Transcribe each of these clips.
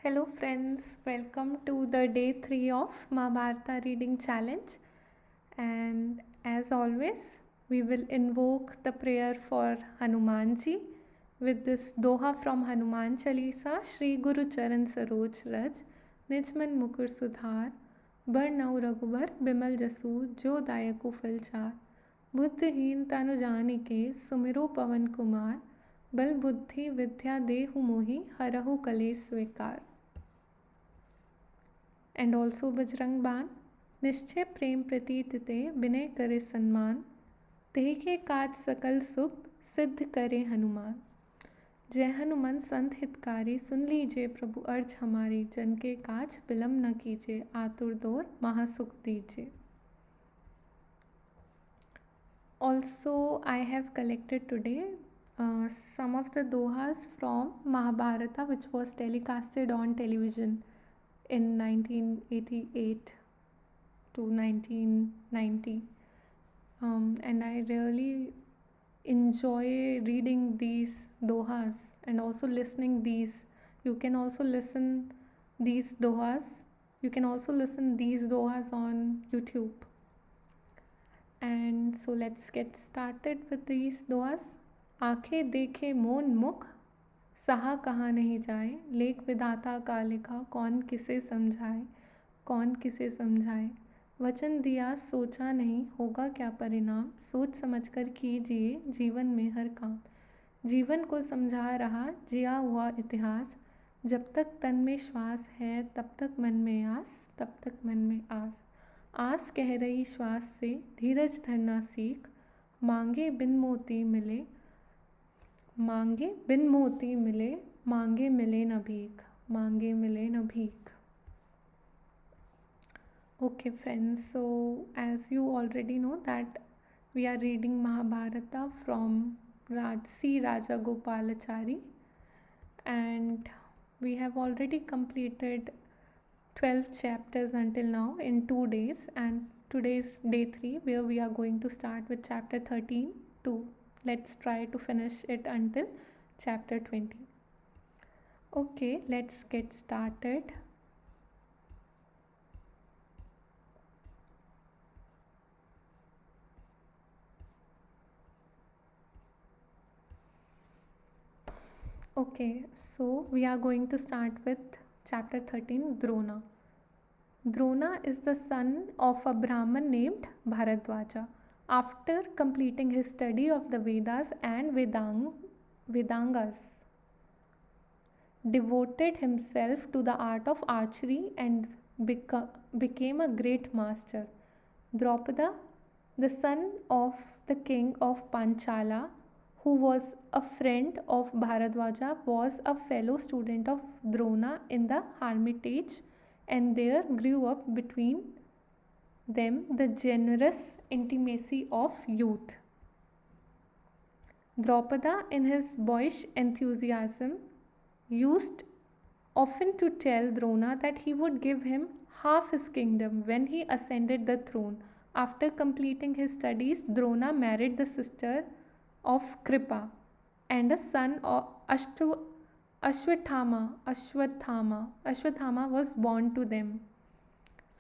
Hello friends, welcome to the day 3 of Mahabharata reading challenge. And as always, we will invoke the prayer for Hanumanji with this doha from Hanuman Chalisa, Shri Guru Charan Saroj Raj, Nijman Mukur Sudhar, Bar Nau Raghubar, Bimal Jasu, Jo Dayaku Falchar, बुद्धिहीन तनु जानि के सुमिरो पवन कुमार बल बुद्धि विद्या देहु मोहि हरहु कलेश स्वीकार and also Bajrang बाण निश्चय प्रेम प्रतीत ते विनय करे सम्मान देखे काज सकल शुभ सिद्ध करे हनुमान जय हनुमान संत हितकारी सुन लीजिए प्रभु अर्ज हमारी जन के काज विलम्ब न कीजिए आतुर दौर महासुख दीजिए. Also, I have collected today some of the dohas from Mahabharata, which was telecasted on television in 1988 to 1990. And I really enjoy reading these dohas and also listening these. You can also listen these dohas. You can also listen these dohas on YouTube. And so let's get started with these dohas. आंखें देखे मौन मुख सहा कहाँ नहीं जाए लेख विधाता का लिखा कौन किसे समझाए कौन किसे समझाए वचन दिया सोचा नहीं होगा क्या परिणाम सोच समझकर कीजिए जीवन में हर काम जीवन को समझा रहा जिया हुआ इतिहास जब तक तन में श्वास है तब तक मन में आस तब तक मन में आस आस कह रही श्वास से धीरज धरना सीख मांगे बिन मोती मिले मांगे बिन मोती मिले मांगे मिले न भीख मांगे मिले न भीख. Okay friends, so as you already know that we are reading Mahabharata from C. Raja Gopalachari, and we have already completed 12 chapters until now in 2 days, and today is day 3 where we are going to start with chapter 13 to let's try to finish it until chapter 20. Okay, let's get started. Okay, so we are going to start with chapter 13, Drona. Drona is the son of a Brahmin named Bharadwaja. After completing his study of the Vedas and Vedangas, devoted himself to the art of archery and became a great master. Draupada, the son of the king of Panchala, who was a friend of Bharadwaja, was a fellow student of Drona in the hermitage, and there grew up between them the generous intimacy of youth. Draupada, in his boyish enthusiasm, used often to tell Drona that he would give him half his kingdom when he ascended the throne. After completing his studies, Drona married the sister of Kripa, and a son of Ashwathama was born to them.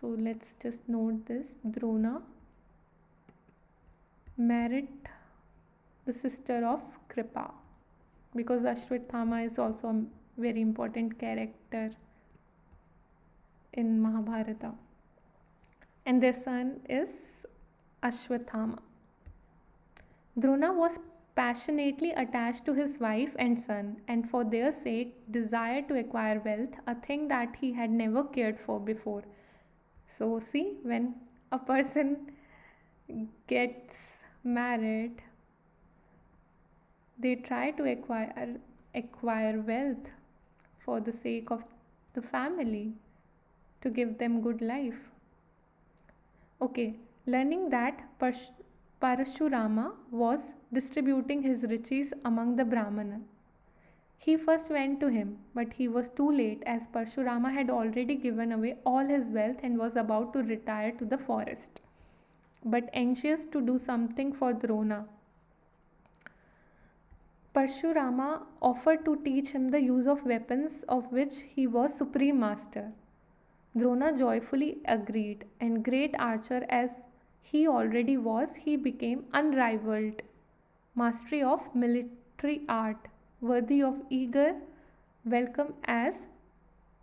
So let's just note this. Drona married the sister of Kripa, because Ashwathama is also a very important character in Mahabharata, and their son is Ashwathama. Drona was passionately attached to his wife and son, and for their sake desired to acquire wealth, a thing that he had never cared for before. So see, when a person gets married, they try to acquire wealth for the sake of the family, to give them good life. Okay, learning that Parashurama was distributing his riches among the Brahmana, he first went to him, but he was too late, as Parashurama had already given away all his wealth and was about to retire to the forest. But anxious to do something for Drona, Parshurama offered to teach him the use of weapons of which he was supreme master. Drona joyfully agreed, and great archer as he already was, he became unrivaled mastery of military art, worthy of eager welcome as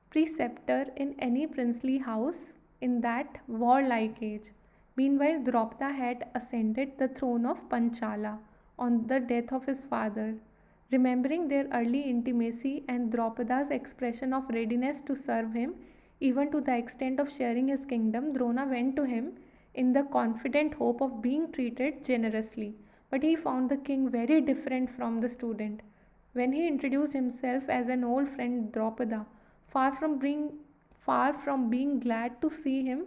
preceptor in any princely house in that warlike age. Meanwhile, Draupadi had ascended the throne of Panchala on the death of his father. Remembering their early intimacy and Draupada's expression of readiness to serve him, even to the extent of sharing his kingdom, Drona went to him in the confident hope of being treated generously. But he found the king very different from the student. When he introduced himself as an old friend Draupada, far from being far from being glad to see him,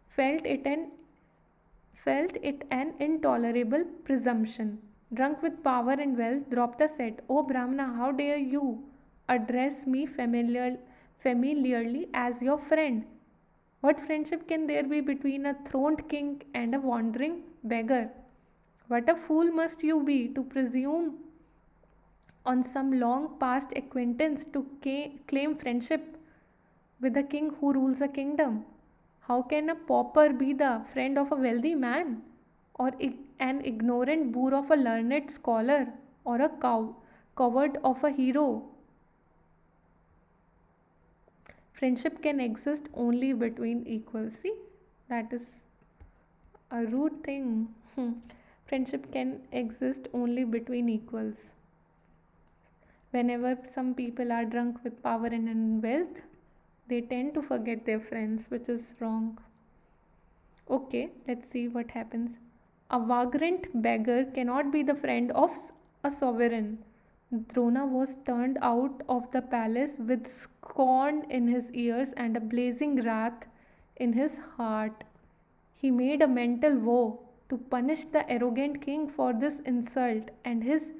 felt it an intolerable presumption. Drunk with power and wealth, Draupadi said, "O Brahmana, how dare you address me familiarly as your friend? What friendship can there be between a throned king and a wandering beggar? What a fool must you be to presume on some long past acquaintance to claim friendship with a king who rules a kingdom. How can a pauper be the friend of a wealthy man, or an ignorant boor of a learned scholar, or a coward of a hero? Friendship can exist only between equals." See, that is a rude thing. Friendship can exist only between equals. Whenever some people are drunk with power and wealth, they tend to forget their friends, which is wrong. Okay, let's see what happens. A vagrant beggar cannot be the friend of a sovereign. Drona was turned out of the palace with scorn in his ears and a blazing wrath in his heart. He made a mental vow to punish the arrogant king for this insult, and his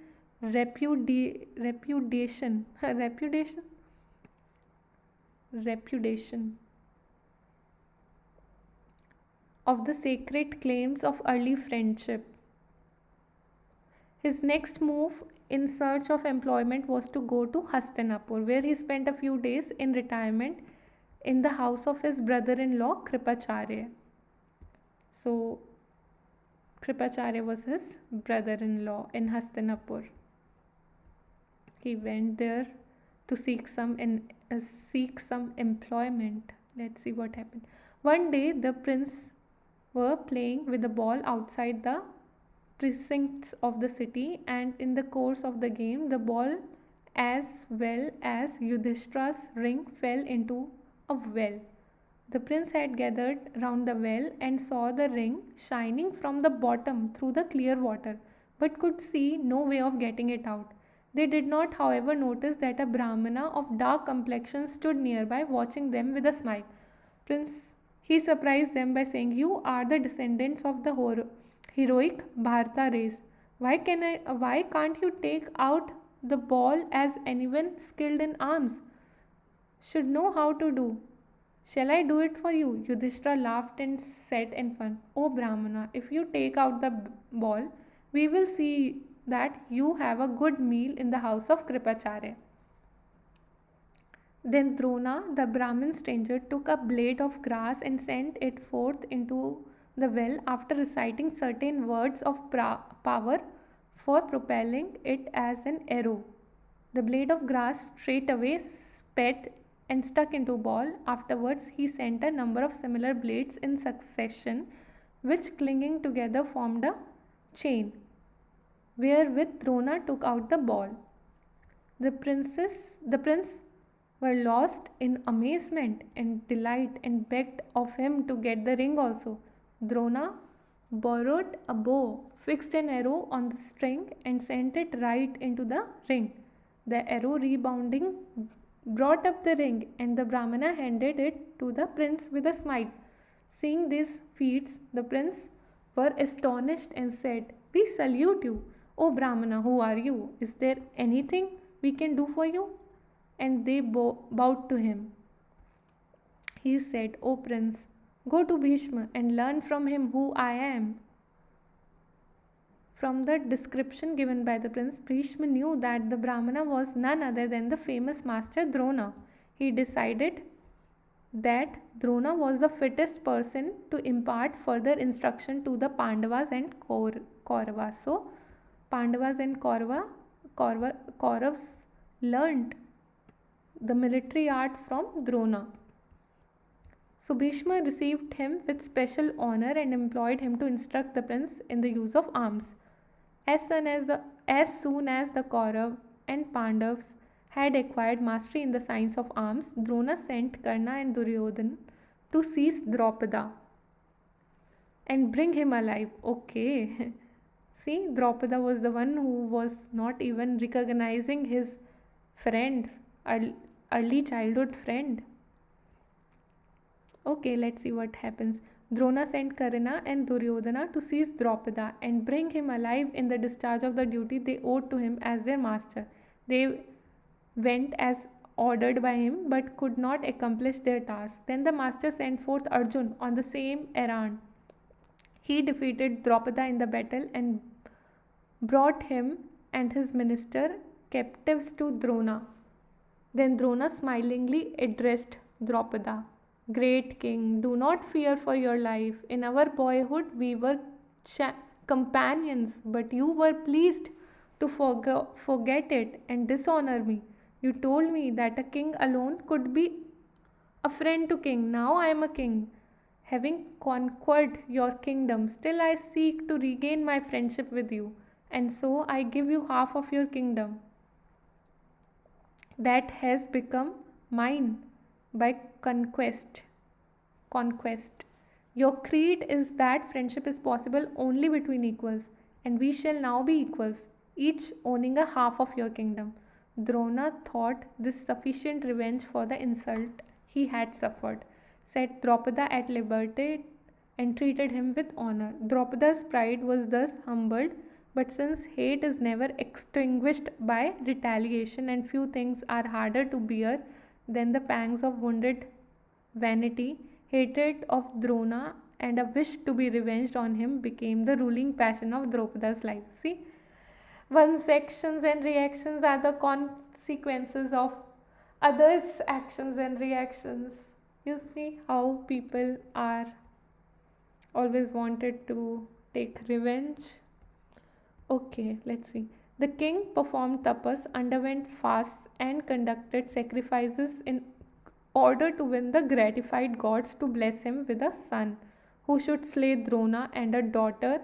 repudiation of the sacred claims of early friendship. His next move in search of employment was to go to Hastinapur, where he spent a few days in retirement in the house of his brother-in-law Kripacharya. So Kripacharya was his brother-in-law in Hastinapur. He went there to seek some employment. Let's see what happened. One day the prince were playing with a ball outside the precincts of the city, and in the course of the game the ball as well as Yudhishthira's ring fell into a well. The prince had gathered round the well and saw the ring shining from the bottom through the clear water, but could see no way of getting it out. They did not, however, notice that a Brahmana of dark complexion stood nearby, watching them with a smile. He surprised them by saying, "You are the descendants of the heroic Bharata race. Why can't you take out the ball as anyone skilled in arms should know how to do? Shall I do it for you?" Yudhishthira laughed and said in fun, "O Brahmana, if you take out the ball, we will see that you have a good meal in the house of Kripacharya." Then Drona, the Brahmin stranger, took a blade of grass and sent it forth into the well after reciting certain words of power for propelling it as an arrow. The blade of grass straightway sped and stuck into a ball. Afterwards, he sent a number of similar blades in succession, which clinging together formed a chain, wherewith Drona took out the ball. The prince were lost in amazement and delight and begged of him to get the ring also. Drona borrowed a bow, fixed an arrow on the string, and sent it right into the ring. The arrow rebounding brought up the ring, and the Brahmana handed it to the prince with a smile. Seeing these feats, the prince were astonished and said, "We salute you, O Brahmana, who are you? Is there anything we can do for you?" And they bowed to him. He said, "O prince, go to Bhishma and learn from him who I am. From the description given by the prince, Bhishma knew that the Brahmana was none other than the famous master Drona. He decided that Drona was the fittest person to impart further instruction to the Pandavas and Kauravas. So, Pandavas and Kauravas learnt the military art from Drona. So Bhishma received him with special honor and employed him to instruct the prince in the use of arms. As soon as the Kaurav and Pandavas had acquired mastery in the science of arms, Drona sent Karna and Duryodhan to seize Draupada and bring him alive. Okay. See, Draupada was the one who was not even recognizing his friend, early childhood friend. Okay, let's see what happens. Drona sent Karna and Duryodhana to seize Draupada and bring him alive in the discharge of the duty they owed to him as their master. They went as ordered by him but could not accomplish their task. Then the master sent forth Arjun on the same errand. He defeated Draupada in the battle and brought him and his minister captives to Drona. Then Drona smilingly addressed Draupada. Great king, do not fear for your life. In our boyhood, we were companions, but you were pleased to forget it and dishonor me. You told me that a king alone could be a friend to king. Now I am a king. Having conquered your kingdom, still I seek to regain my friendship with you, and so I give you half of your kingdom that has become mine by conquest. Your creed is that friendship is possible only between equals, and we shall now be equals, each owning a half of your kingdom. Drona thought this sufficient revenge for the insult he had suffered, set Draupada at liberty, and treated him with honor. Draupada's pride was thus humbled, but since hate is never extinguished by retaliation, and few things are harder to bear than the pangs of wounded vanity, hatred of Drona and a wish to be revenged on him became the ruling passion of Draupada's life. See, one's actions and reactions are the consequences of others' actions and reactions. You see how people are always wanted to take revenge. Okay, let's see. The king performed tapas, underwent fasts, and conducted sacrifices in order to win the gratified gods to bless him with a son who should slay Drona and a daughter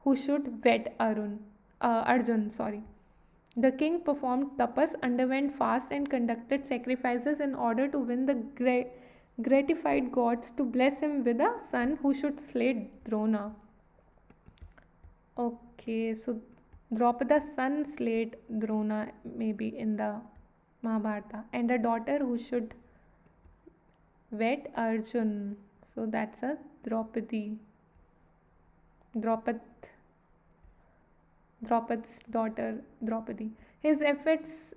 who should wed Arjun. The king performed tapas, underwent fasts, and conducted sacrifices in order to win the gratified gods to bless him with a son who should slay Drona. Okay, so Draupada's son slayed Drona maybe in the Mahabharata, and a daughter who should wed Arjun. So that's a Draupad's daughter Draupadi. His efforts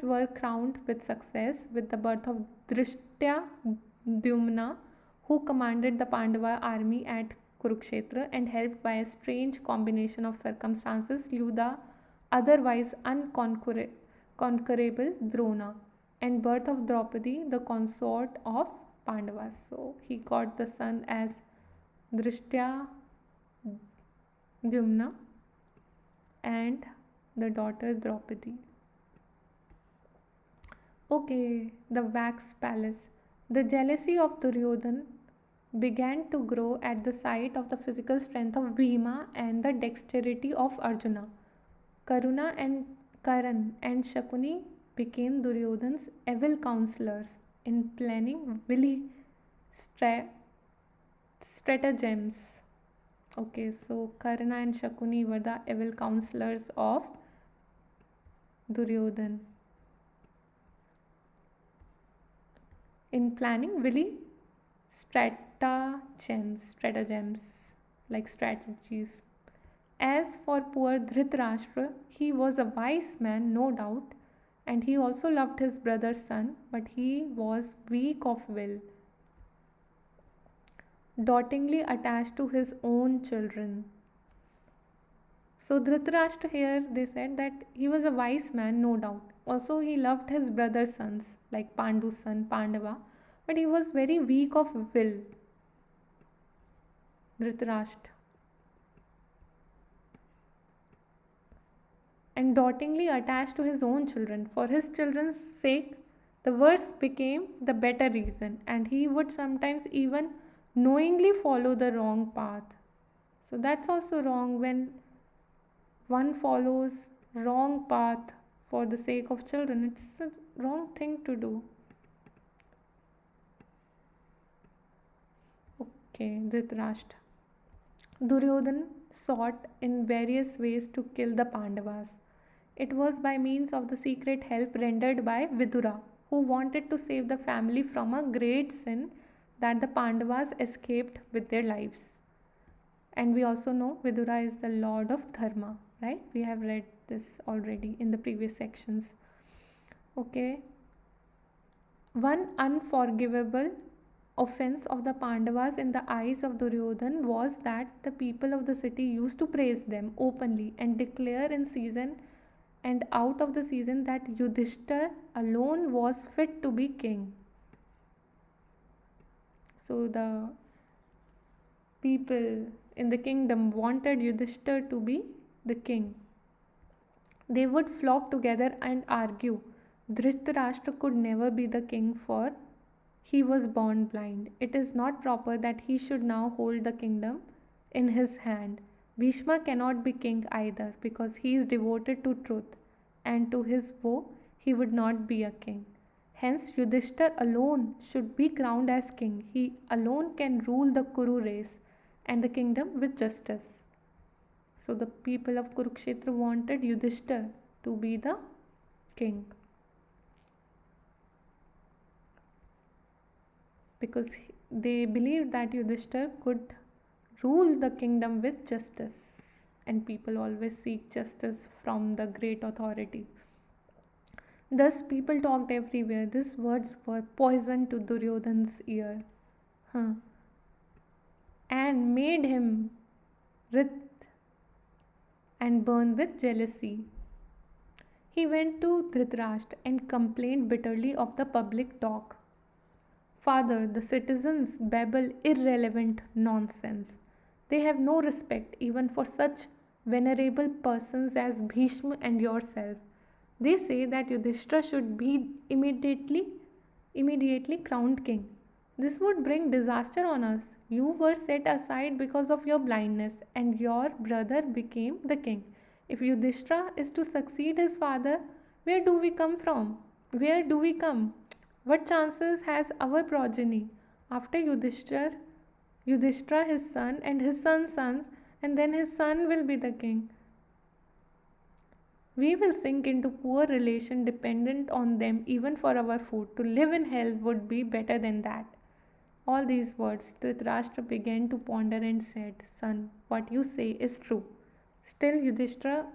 were crowned with success with the birth of Drishtyadhyumna, who commanded the Pandava army at Kurukshetra and helped by a strange combination of circumstances slew the otherwise unconquerable Drona, and birth of Draupadi, the consort of Pandavas. So he got the son as Drishtyadhyumna and the daughter Draupadi. Okay, the wax palace. The jealousy of Duryodhan began to grow at the sight of the physical strength of Bhima and the dexterity of Arjuna. Karan and Shakuni became Duryodhan's evil counselors in planning wily stratagems. Okay, so Karna and Shakuni were the evil counselors of Duryodhan in planning wily stratagems like strategies. As for poor Dhritarashtra, he was a wise man, no doubt, and he also loved his brother's son, but he was weak of will, dotingly attached to his own children. So Dhritarashtra here, they said that he was a wise man, no doubt. Also, he loved his brother's sons, like Pandu's son Pandava, but he was very weak of will, Dhritarashtra, and dotingly attached to his own children. For his children's sake, the worse became the better reason, and he would sometimes even knowingly follow the wrong path. So that's also wrong when one follows wrong path for the sake of children. It's a wrong thing to do. Okay, Dhritarashtra. Duryodhan sought in various ways to kill the Pandavas. It was by means of the secret help rendered by Vidura, who wanted to save the family from a great sin, that the Pandavas escaped with their lives. And we also know Vidura is the Lord of Dharma, right? We have read this already in the previous sections. Okay. One unforgivable offense of the Pandavas in the eyes of Duryodhan was that the people of the city used to praise them openly and declare in season and out of the season that Yudhishthir alone was fit to be king. So the people in the kingdom wanted Yudhishthir to be the king. They would flock together and argue. Dhritarashtra could never be the king, for he was born blind. It is not proper that he should now hold the kingdom in his hand. Bhishma cannot be king either, because he is devoted to truth, and to his woe he would not be a king. Hence Yudhishthir alone should be crowned as king. He alone can rule the Kuru race and the kingdom with justice. So the people of Kurukshetra wanted Yudhishthir to be the king, because they believed that Yudhishthir could rule the kingdom with justice, and people always seek justice from the great authority. Thus people talked everywhere. These words were poison to Duryodhan's ear, and made him writhe and burn with jealousy. He went to Dhritarashtra and complained bitterly of the public talk. Father, the citizens babble irrelevant nonsense. They have no respect even for such venerable persons as Bhishma and yourself. They say that Yudhishthira should be immediately crowned king. This would bring disaster on us. You were set aside because of your blindness, and your brother became the king. If Yudhishthira is to succeed his father, where do we come from? Where do we come? What chances has our progeny? After Yudhishthira his son, and his son's sons, and then his son will be the king. We will sink into poor relation dependent on them even for our food. To live in hell would be better than that. All these words Dhritarashtra began to ponder and said, Son, what you say is true. Still Yudhishthira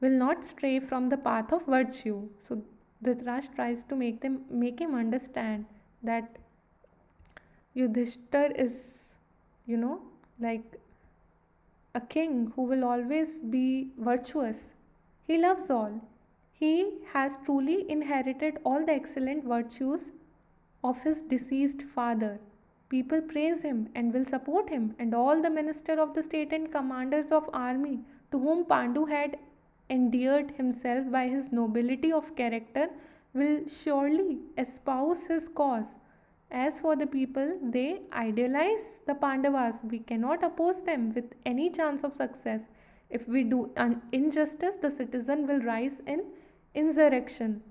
will not stray from the path of virtue. So Dhritarashtra tries to make him understand that Yudhishthir is, like a king who will always be virtuous. He loves all. He has truly inherited all the excellent virtues of his deceased father. People praise him and will support him, and all the ministers of the state and commanders of army to whom Pandu had endeared himself by his nobility of character will surely espouse his cause. As for the people, they idealize the Pandavas. We cannot oppose them with any chance of success. If we do an injustice, the citizen will rise in insurrection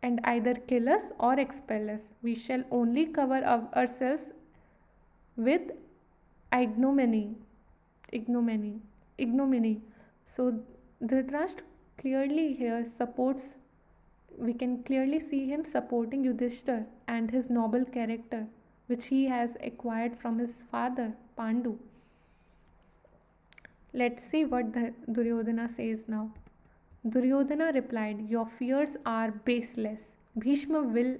and either kill us or expel us. We shall only cover ourselves with ignominy. So Dhritarashtra clearly here supports, we can clearly see him supporting Yudhishthir and his noble character which he has acquired from his father Pandu. Let's see what Duryodhana says now. Duryodhana replied, Your fears are baseless. Bhishma will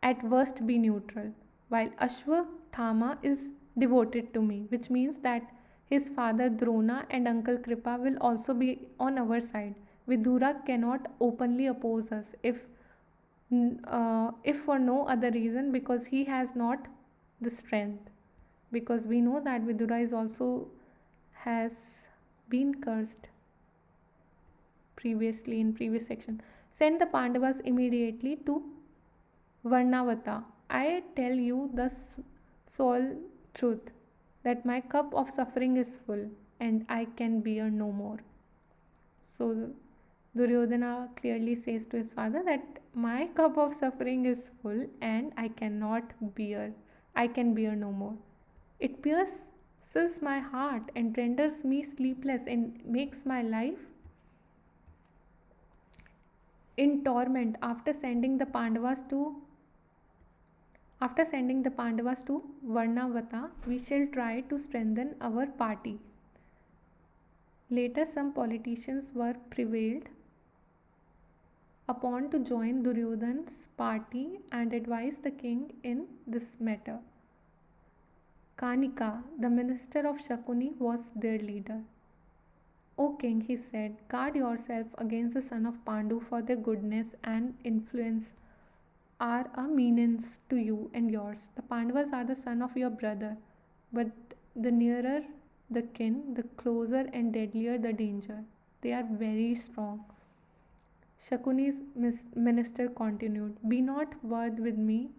at worst be neutral, while Ashwathama is devoted to me, which means that His father Drona and uncle Kripa will also be on our side. Vidura cannot openly oppose us if for no other reason because he has not the strength. Because we know that Vidura is also has been cursed previously in previous section. Send the Pandavas immediately to Varnavata. I tell you the sole truth that my cup of suffering is full and I can bear no more. So Duryodhana clearly says to his father that my cup of suffering is full and I can bear no more. It pierces my heart and renders me sleepless and makes my life in torment. After sending the Pandavas to Varnavata, we shall try to strengthen our party. Later, some politicians were prevailed upon to join Duryodhana's party and advise the king in this matter. Kanika, the minister of Shakuni, was their leader. O king, he said, guard yourself against the son of Pandu, for their goodness and influence are a menace to you and yours. The Pandavas are the son of your brother, but the nearer the kin, the closer and deadlier the danger. They are very strong. Shakuni's minister continued, be not wroth with me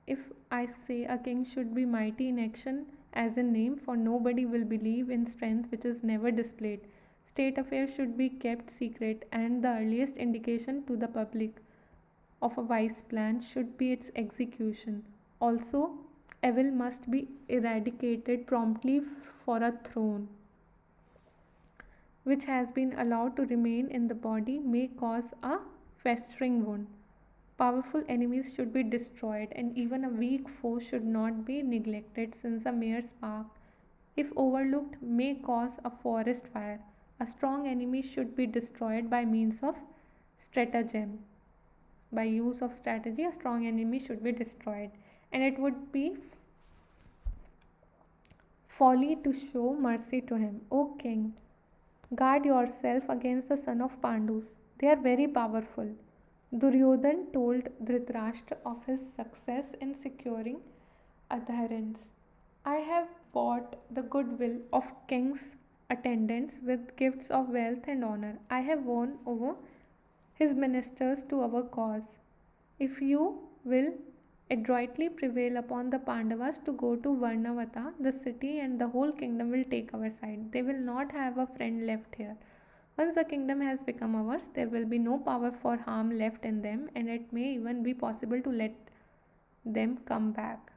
if I say a king should be mighty in action as in name, for nobody will believe in strength which is never displayed. State affairs should be kept secret, and the earliest indication to the public of a wise plan should be its execution. Also, evil must be eradicated promptly, for a throne which has been allowed to remain in the body may cause a festering wound. Powerful enemies should be destroyed, and even a weak foe should not be neglected, since a mere spark, if overlooked, may cause a forest fire. A strong enemy should be destroyed by means of stratagem. By use of strategy, a strong enemy should be destroyed, and it would be folly to show mercy to him. O king, guard yourself against the son of Pandus. They are very powerful. Duryodhan told Dhritarashtra of his success in securing adherents. I have bought the goodwill of king's attendants with gifts of wealth and honor. I have won over his ministers to our cause. If you will adroitly prevail upon the Pandavas to go to Varnavata, the city and the whole kingdom will take our side. They will not have a friend left here. Once the kingdom has become ours, there will be no power for harm left in them, and it may even be possible to let them come back.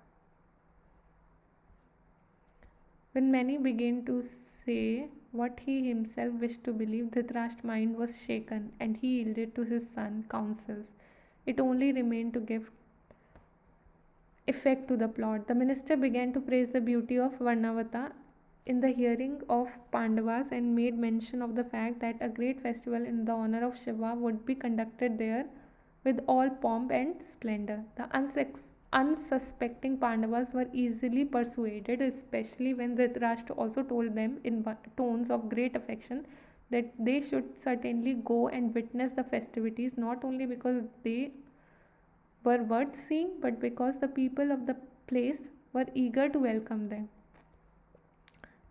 When many began to say what he himself wished to believe, Dhritarashtra's mind was shaken, and he yielded to his son's counsels. It only remained to give effect to the plot. The minister began to praise the beauty of Varnavata in the hearing of Pandavas and made mention of the fact that a great festival in the honor of Shiva would be conducted there with all pomp and splendor. The unsuspecting Pandavas were easily persuaded, especially when Dhritarashtra also told them in tones of great affection that they should certainly go and witness the festivities, not only because they were worth seeing, but because the people of the place were eager to welcome them.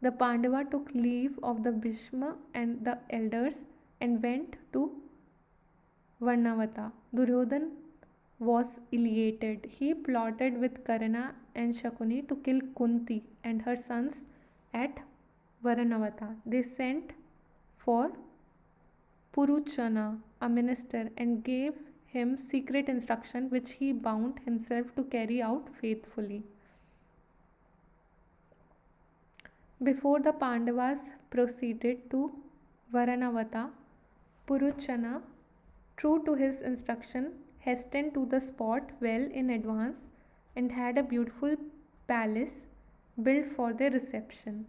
The Pandava took leave of the Bhishma and the elders and went to Varnavata. Duryodhan was elated. He plotted with Karna and Shakuni to kill Kunti and her sons at Varnavata. They sent for Puruchana, a minister, and gave him secret instruction which he bound himself to carry out faithfully. Before the Pandavas proceeded to Varanavata, Puruchana, true to his instruction, hastened to the spot well in advance and had a beautiful palace built for their reception.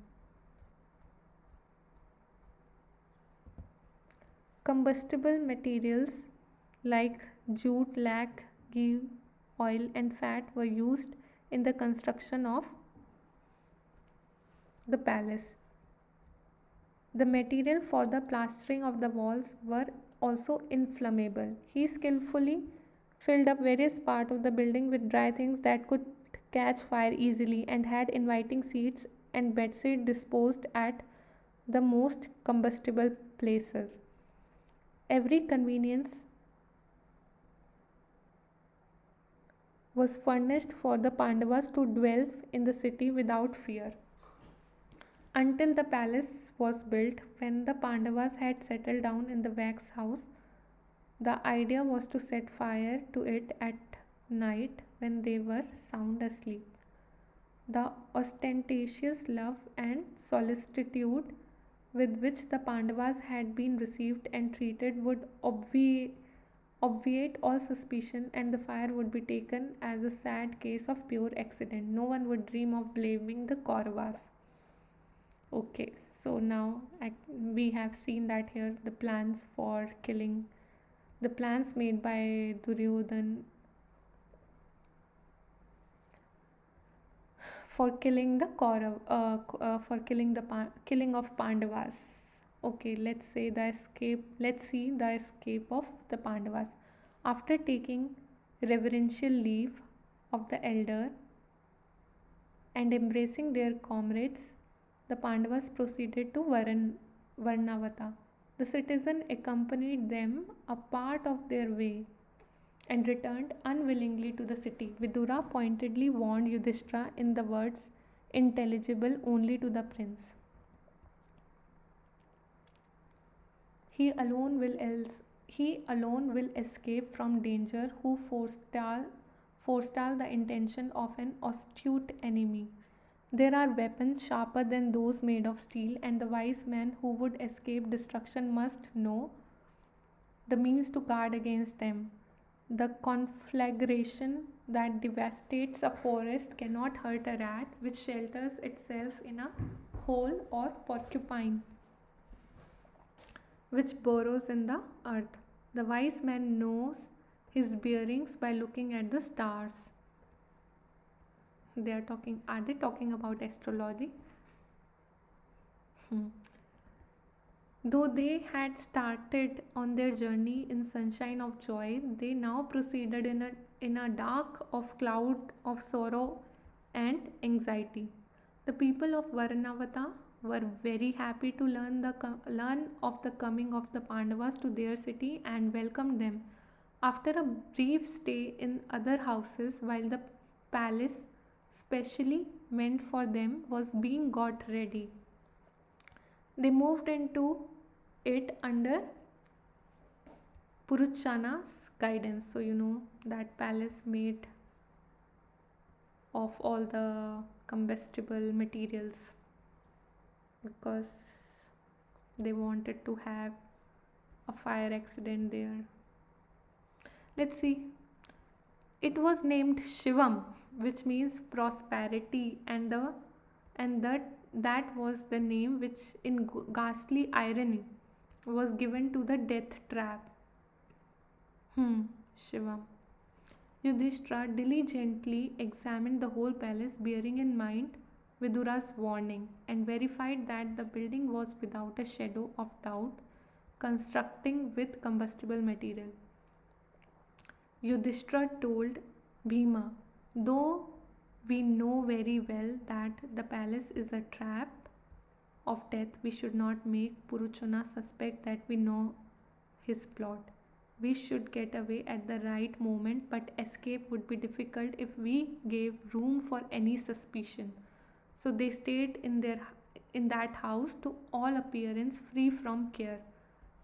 Combustible materials like jute, lac, ghee, oil, and fat were used in the construction of the palace. The material for the plastering of the walls were also inflammable. He skillfully filled up various parts of the building with dry things that could catch fire easily, and had inviting seats and bedstead disposed at the most combustible places. Every convenience was furnished for the Pandavas to dwell in the city without fear. Until the palace was built, when the Pandavas had settled down in the wax house, the idea was to set fire to it at night when they were sound asleep. The ostentatious love and solicitude with which the Pandavas had been received and treated would obviate all suspicion, and the fire would be taken as a sad case of pure accident. No one would dream of blaming the Kauravas. Okay, so now we have seen that here the plans for killing, the plans made by Duryodhan for killing the for killing of Pandavas. Okay, let's say the escape. Let's see the escape of the Pandavas. After taking reverential leave of the elder and embracing their comrades, the Pandavas proceeded to Varnavata. The citizen accompanied them a part of their way and returned unwillingly to the city. Vidura pointedly warned Yudhishthira in the words intelligible only to the prince. He alone will escape from danger who forestall the intention of an astute enemy. There are weapons sharper than those made of steel, and the wise man who would escape destruction must know the means to guard against them. The conflagration that devastates a forest cannot hurt a rat which shelters itself in a hole, or porcupine which burrows in the earth. The wise man knows his bearings by looking at the stars. Are they talking about astrology? Though they had started on their journey in sunshine of joy, they now proceeded in a dark of cloud of sorrow and anxiety. The people of Varnavata were very happy to learn of the coming of the Pandavas to their city and welcomed them. After a brief stay in other houses while the palace specially meant for them was being got ready, they moved into it under Puruchana's guidance. So you know that palace made of all the combustible materials because they wanted to have a fire accident there. Let's see. It was named Shivam, which means prosperity, and that was the name which, in ghastly irony, was given to the death trap. Shivam. Yudhishthira diligently examined the whole palace, bearing in mind Vidura's warning, and verified that the building was without a shadow of doubt constructing with combustible material. Yudhishthira told Bhima, though we know very well that the palace is a trap of death, we should not make Puruchana suspect that we know his plot. We should get away at the right moment, but escape would be difficult if we gave room for any suspicion. So they stayed in that house to all appearance free from care.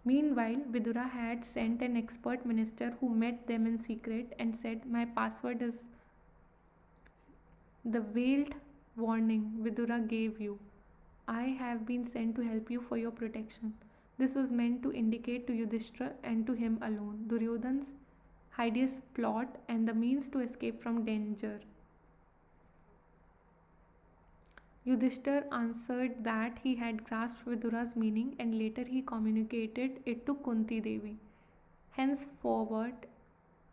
Meanwhile, Vidura had sent an expert minister who met them in secret and said, my password is the veiled warning Vidura gave you. I have been sent to help you for your protection. This was meant to indicate to Yudhishthira and to him alone Duryodhan's hideous plot and the means to escape from danger. Yudhishthira answered that he had grasped Vidura's meaning, and later he communicated it to Kunti Devi. Henceforward,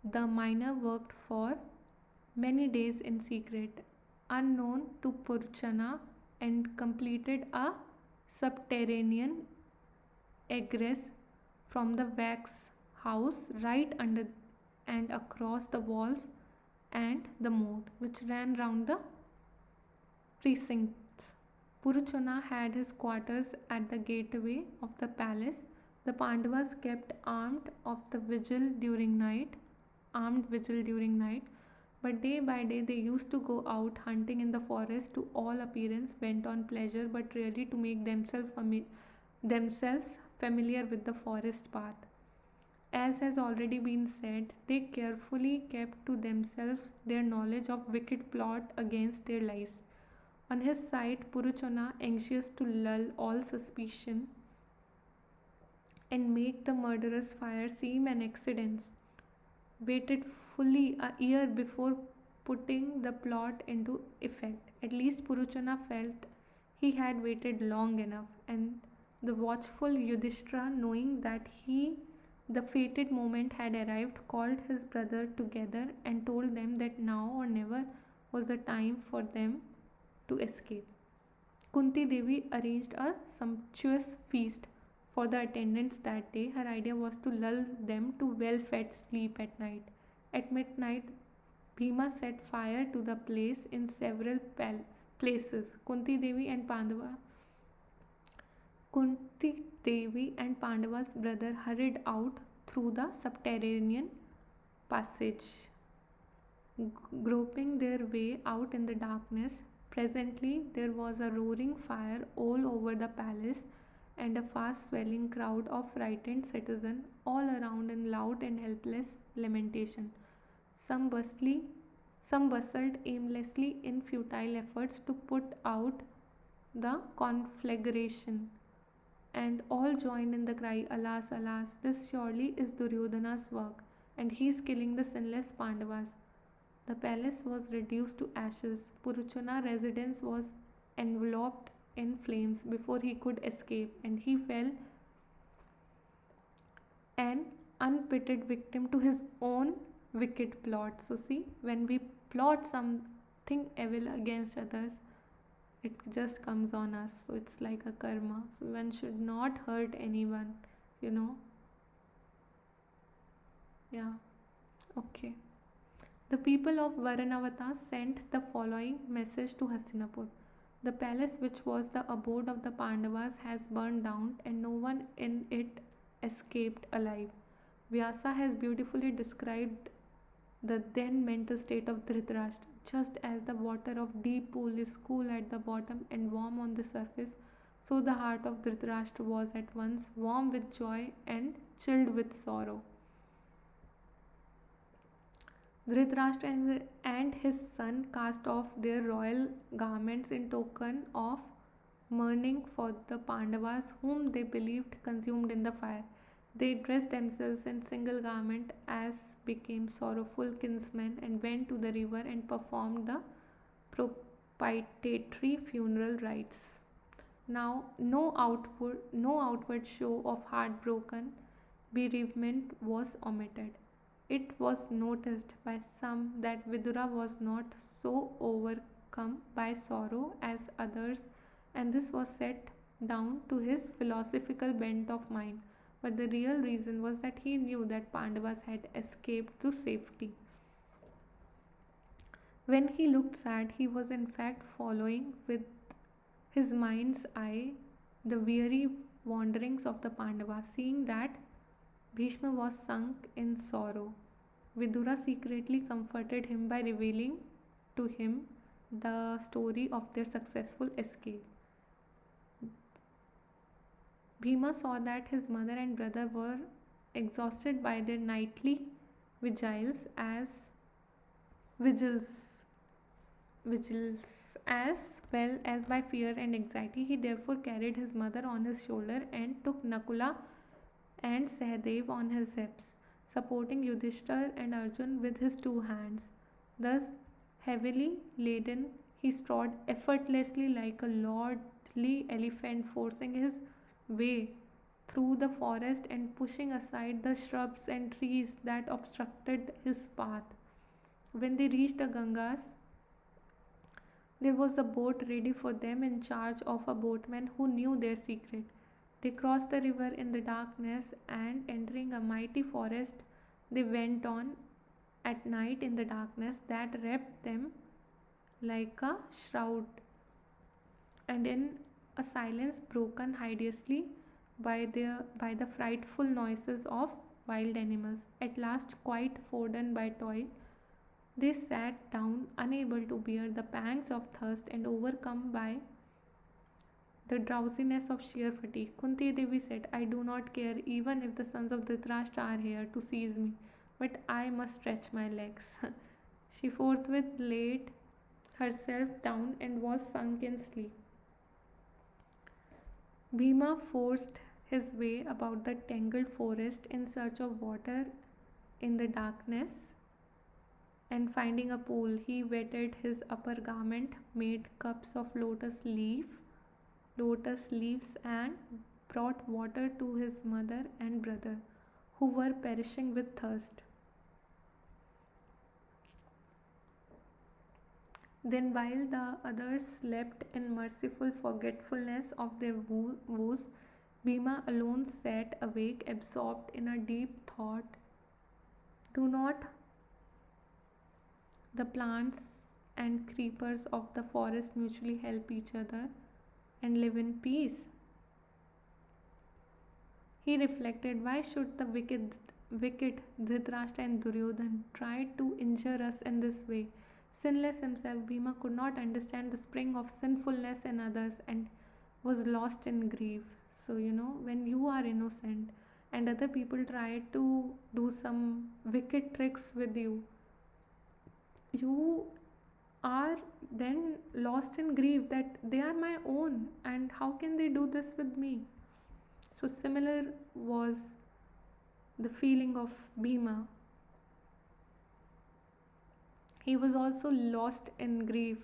the miner worked for many days in secret, unknown to Purchana, and completed a subterranean egress from the wax house right under and across the walls and the moat which ran round the precincts. Puruchana had his quarters at the gateway of the palace. The Pandavas kept armed vigil during night, but day by day they used to go out hunting in the forest, to all appearance bent on pleasure, but really to make themselves familiar with the forest path. As has already been said, they carefully kept to themselves their knowledge of wicked plot against their lives. On his side, Puruchana, anxious to lull all suspicion and make the murderous fire seem an accident, waited fully a year before putting the plot into effect. At least Puruchana felt he had waited long enough, and the watchful Yudhishthira, knowing that the fated moment had arrived, called his brother together and told them that now or never was the time for them to escape. Kunti Devi arranged a sumptuous feast for the attendants that day. Her idea was to lull them to well fed sleep at night. At midnight, Bhima set fire to the place in several places. Kunti Devi and Pandava's brother hurried out through the subterranean passage, groping their way out in the darkness. Presently, there was a roaring fire all over the palace, and a fast swelling crowd of frightened citizens all around in loud and helpless lamentation. Some bustly, some bustled aimlessly in futile efforts to put out the conflagration, and all joined in the cry, "Alas, alas, this surely is Duryodhana's work, and he is killing the sinless Pandavas." The palace was reduced to ashes. Puruchana residence was enveloped in flames before he could escape, and he fell an unpitied victim to his own wicked plot. So, see, when we plot something evil against others, it just comes on us. So, it's like a karma. So, one should not hurt anyone, you know. Yeah, okay. The people of Varanavata sent the following message to Hastinapur: "The palace which was the abode of the Pandavas has burned down, and no one in it escaped alive." Vyasa has beautifully described the then mental state of Dhritarashtra. Just as the water of deep pool is cool at the bottom and warm on the surface, so the heart of Dhritarashtra was at once warm with joy and chilled with sorrow. Dhritarashtra and his son cast off their royal garments in token of mourning for the Pandavas, whom they believed consumed in the fire. They dressed themselves in single garment as became sorrowful kinsmen, and went to the river and performed the propitiatory funeral rites. Now, no outward show of heartbroken bereavement was omitted. It was noticed by some that Vidura was not so overcome by sorrow as others, and this was set down to his philosophical bent of mind. But the real reason was that he knew that Pandavas had escaped to safety. When he looked sad, he was in fact following with his mind's eye the weary wanderings of the Pandavas. Seeing that Bhishma was sunk in sorrow, Vidura secretly comforted him by revealing to him the story of their successful escape. Bhima saw that his mother and brother were exhausted by their nightly vigils as vigils vigils as well as by fear and anxiety. He therefore carried his mother on his shoulder and took Nakula and Sahadev on his hips, supporting Yudhishthir and Arjun with his two hands. Thus heavily laden, he strode effortlessly like a lordly elephant, forcing his way through the forest and pushing aside the shrubs and trees that obstructed his path. When they reached the Gangas, there was a boat ready for them in charge of a boatman who knew their secret. They crossed the river in the darkness and entering a mighty forest, they went on at night in the darkness that wrapped them like a shroud, and in a silence broken hideously by the frightful noises of wild animals. At last, quite fodden by toil, they sat down, unable to bear the pangs of thirst and overcome by the drowsiness of sheer fatigue. Kunti Devi said, I do not care even if the sons of Dhritarashtra are here to seize me, but I must stretch my legs. She forthwith laid herself down and was sunk in sleep. Bhima forced his way about the tangled forest in search of water in the darkness, and finding a pool, he wetted his upper garment, made cups of lotus leaves, and brought water to his mother and brother, who were perishing with thirst. Then, while the others slept in merciful forgetfulness of their woes, Bhima alone sat awake, absorbed in a deep thought. Do not the plants and creepers of the forest mutually help each other and live in peace? He reflected, why should the wicked Dhritarashtra and Duryodhan try to injure us in this way? Sinless himself, Bhima could not understand the spring of sinfulness in others and was lost in grief. So, when you are innocent and other people try to do some wicked tricks with you, you are then lost in grief that they are my own and how can they do this with me? So, similar was the feeling of Bhima. He was also lost in grief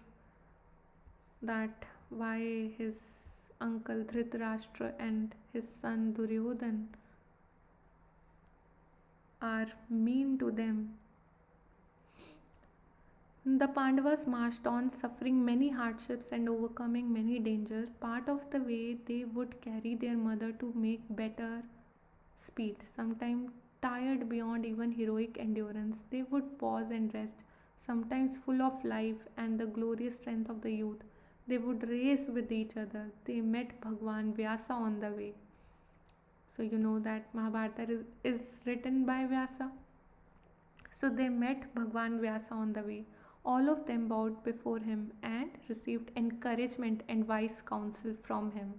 that why his uncle Dhritarashtra and his son Duryodhan are mean to them. The Pandavas marched on, suffering many hardships and overcoming many dangers. Part of the way they would carry their mother to make better speed. Sometimes tired beyond even heroic endurance, they would pause and rest. Sometimes full of life and the glorious strength of the youth, they would race with each other. They met Bhagwan Vyasa on the way. So you know that Mahabharata is written by Vyasa. So they met Bhagwan Vyasa on the way. All of them bowed before him and received encouragement and wise counsel from him.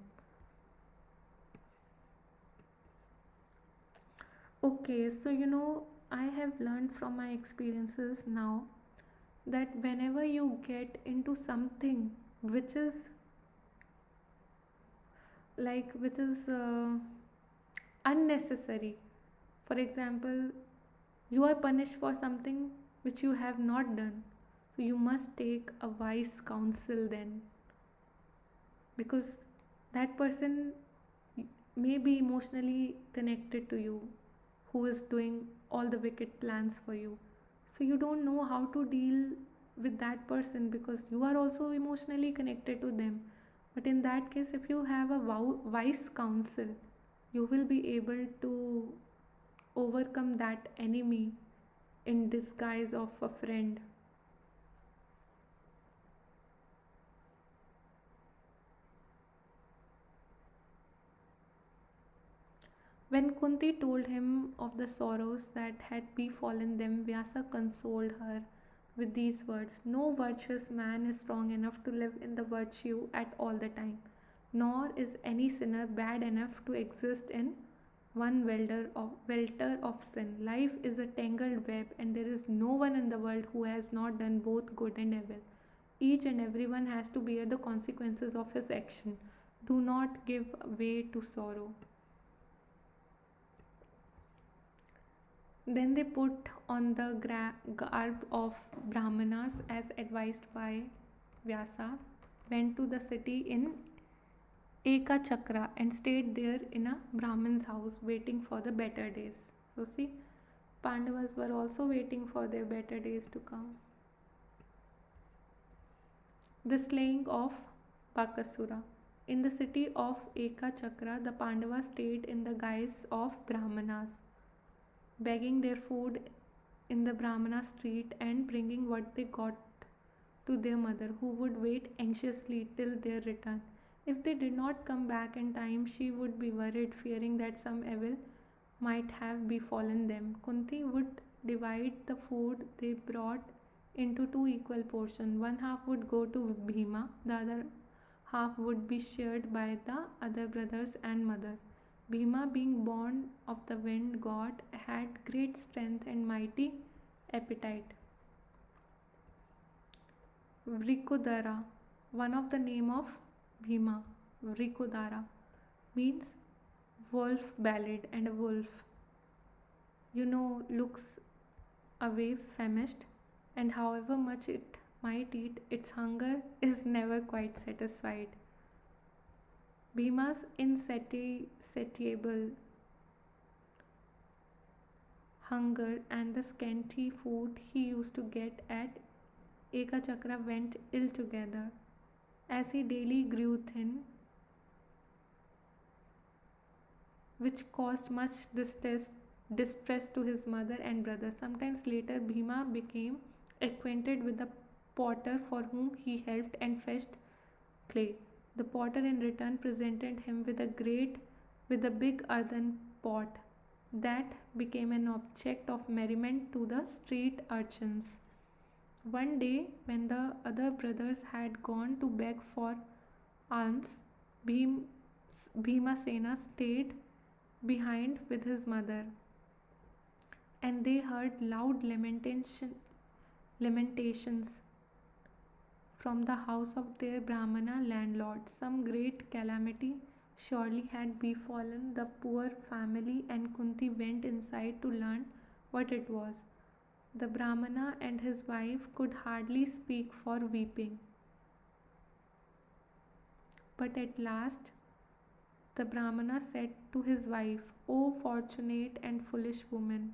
Okay, so I have learned from my experiences now that whenever you get into something which is unnecessary, for example, you are punished for something which you have not done, so you must take a wise counsel then, because that person may be emotionally connected to you who is doing all the wicked plans for you. So you don't know how to deal with that person because you are also emotionally connected to them. But in that case, if you have a wise counsel, you will be able to overcome that enemy in disguise of a friend. When Kunti told him of the sorrows that had befallen them, Vyasa consoled her with these words: no virtuous man is strong enough to live in the virtue at all the time, nor is any sinner bad enough to exist in one welter of sin. Life is a tangled web, and there is no one in the world who has not done both good and evil. Each and everyone has to bear the consequences of his action. Do not give way to sorrow. Then they put on the garb of Brahmanas as advised by Vyasa, went to the city in Ekachakra and stayed there in a Brahmin's house waiting for the better days. So see, Pandavas were also waiting for their better days to come. The slaying of Bakasura. In the city of Ekachakra, the Pandavas stayed in the guise of Brahmanas, begging their food in the Brahmana street and bringing what they got to their mother, who would wait anxiously till their return. If they did not come back in time, she would be worried, fearing that some evil might have befallen them. Kunti would divide the food they brought into two equal portions. One half would go to Bhima, the other half would be shared by the other brothers and mother. Bhima, being born of the wind god, had great strength and mighty appetite. Vrikodara, one of the name of Bhima, Vrikodara, means wolf ballad and a wolf. Looks away famished, and however much it might eat, its hunger is never quite satisfied. Bhima's insatiable hunger and the scanty food he used to get at Ekachakra went ill together. As he daily grew thin, which caused much distress to his mother and brother. Sometimes later, Bhima became acquainted with the potter for whom he helped and fetched clay. The potter in return presented him with a big earthen pot that became an object of merriment to the street urchins. One day, when the other brothers had gone to beg for alms, Bhimasena stayed behind with his mother, and they heard loud lamentations from the house of their Brahmana landlord. Some great calamity surely had befallen the poor family, and Kunti went inside to learn what it was. The Brahmana and his wife could hardly speak for weeping. But at last the Brahmana said to his wife, "O fortunate and foolish woman,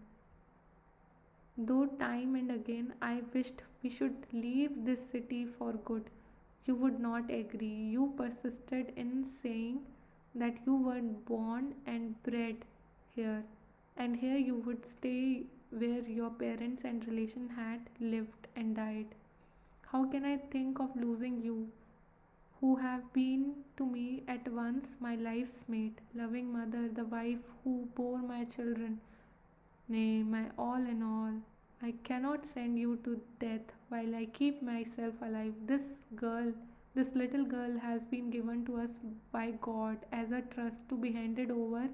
though time and again I wished we should leave this city for good, you would not agree. You persisted in saying that you were born and bred here, and here you would stay where your parents and relation had lived and died. How can I think of losing you, who have been to me at once my life's mate, loving mother, the wife who bore my children, nay, my all in all? I cannot send you to death while I keep myself alive. This little girl has been given to us by God as a trust to be handed over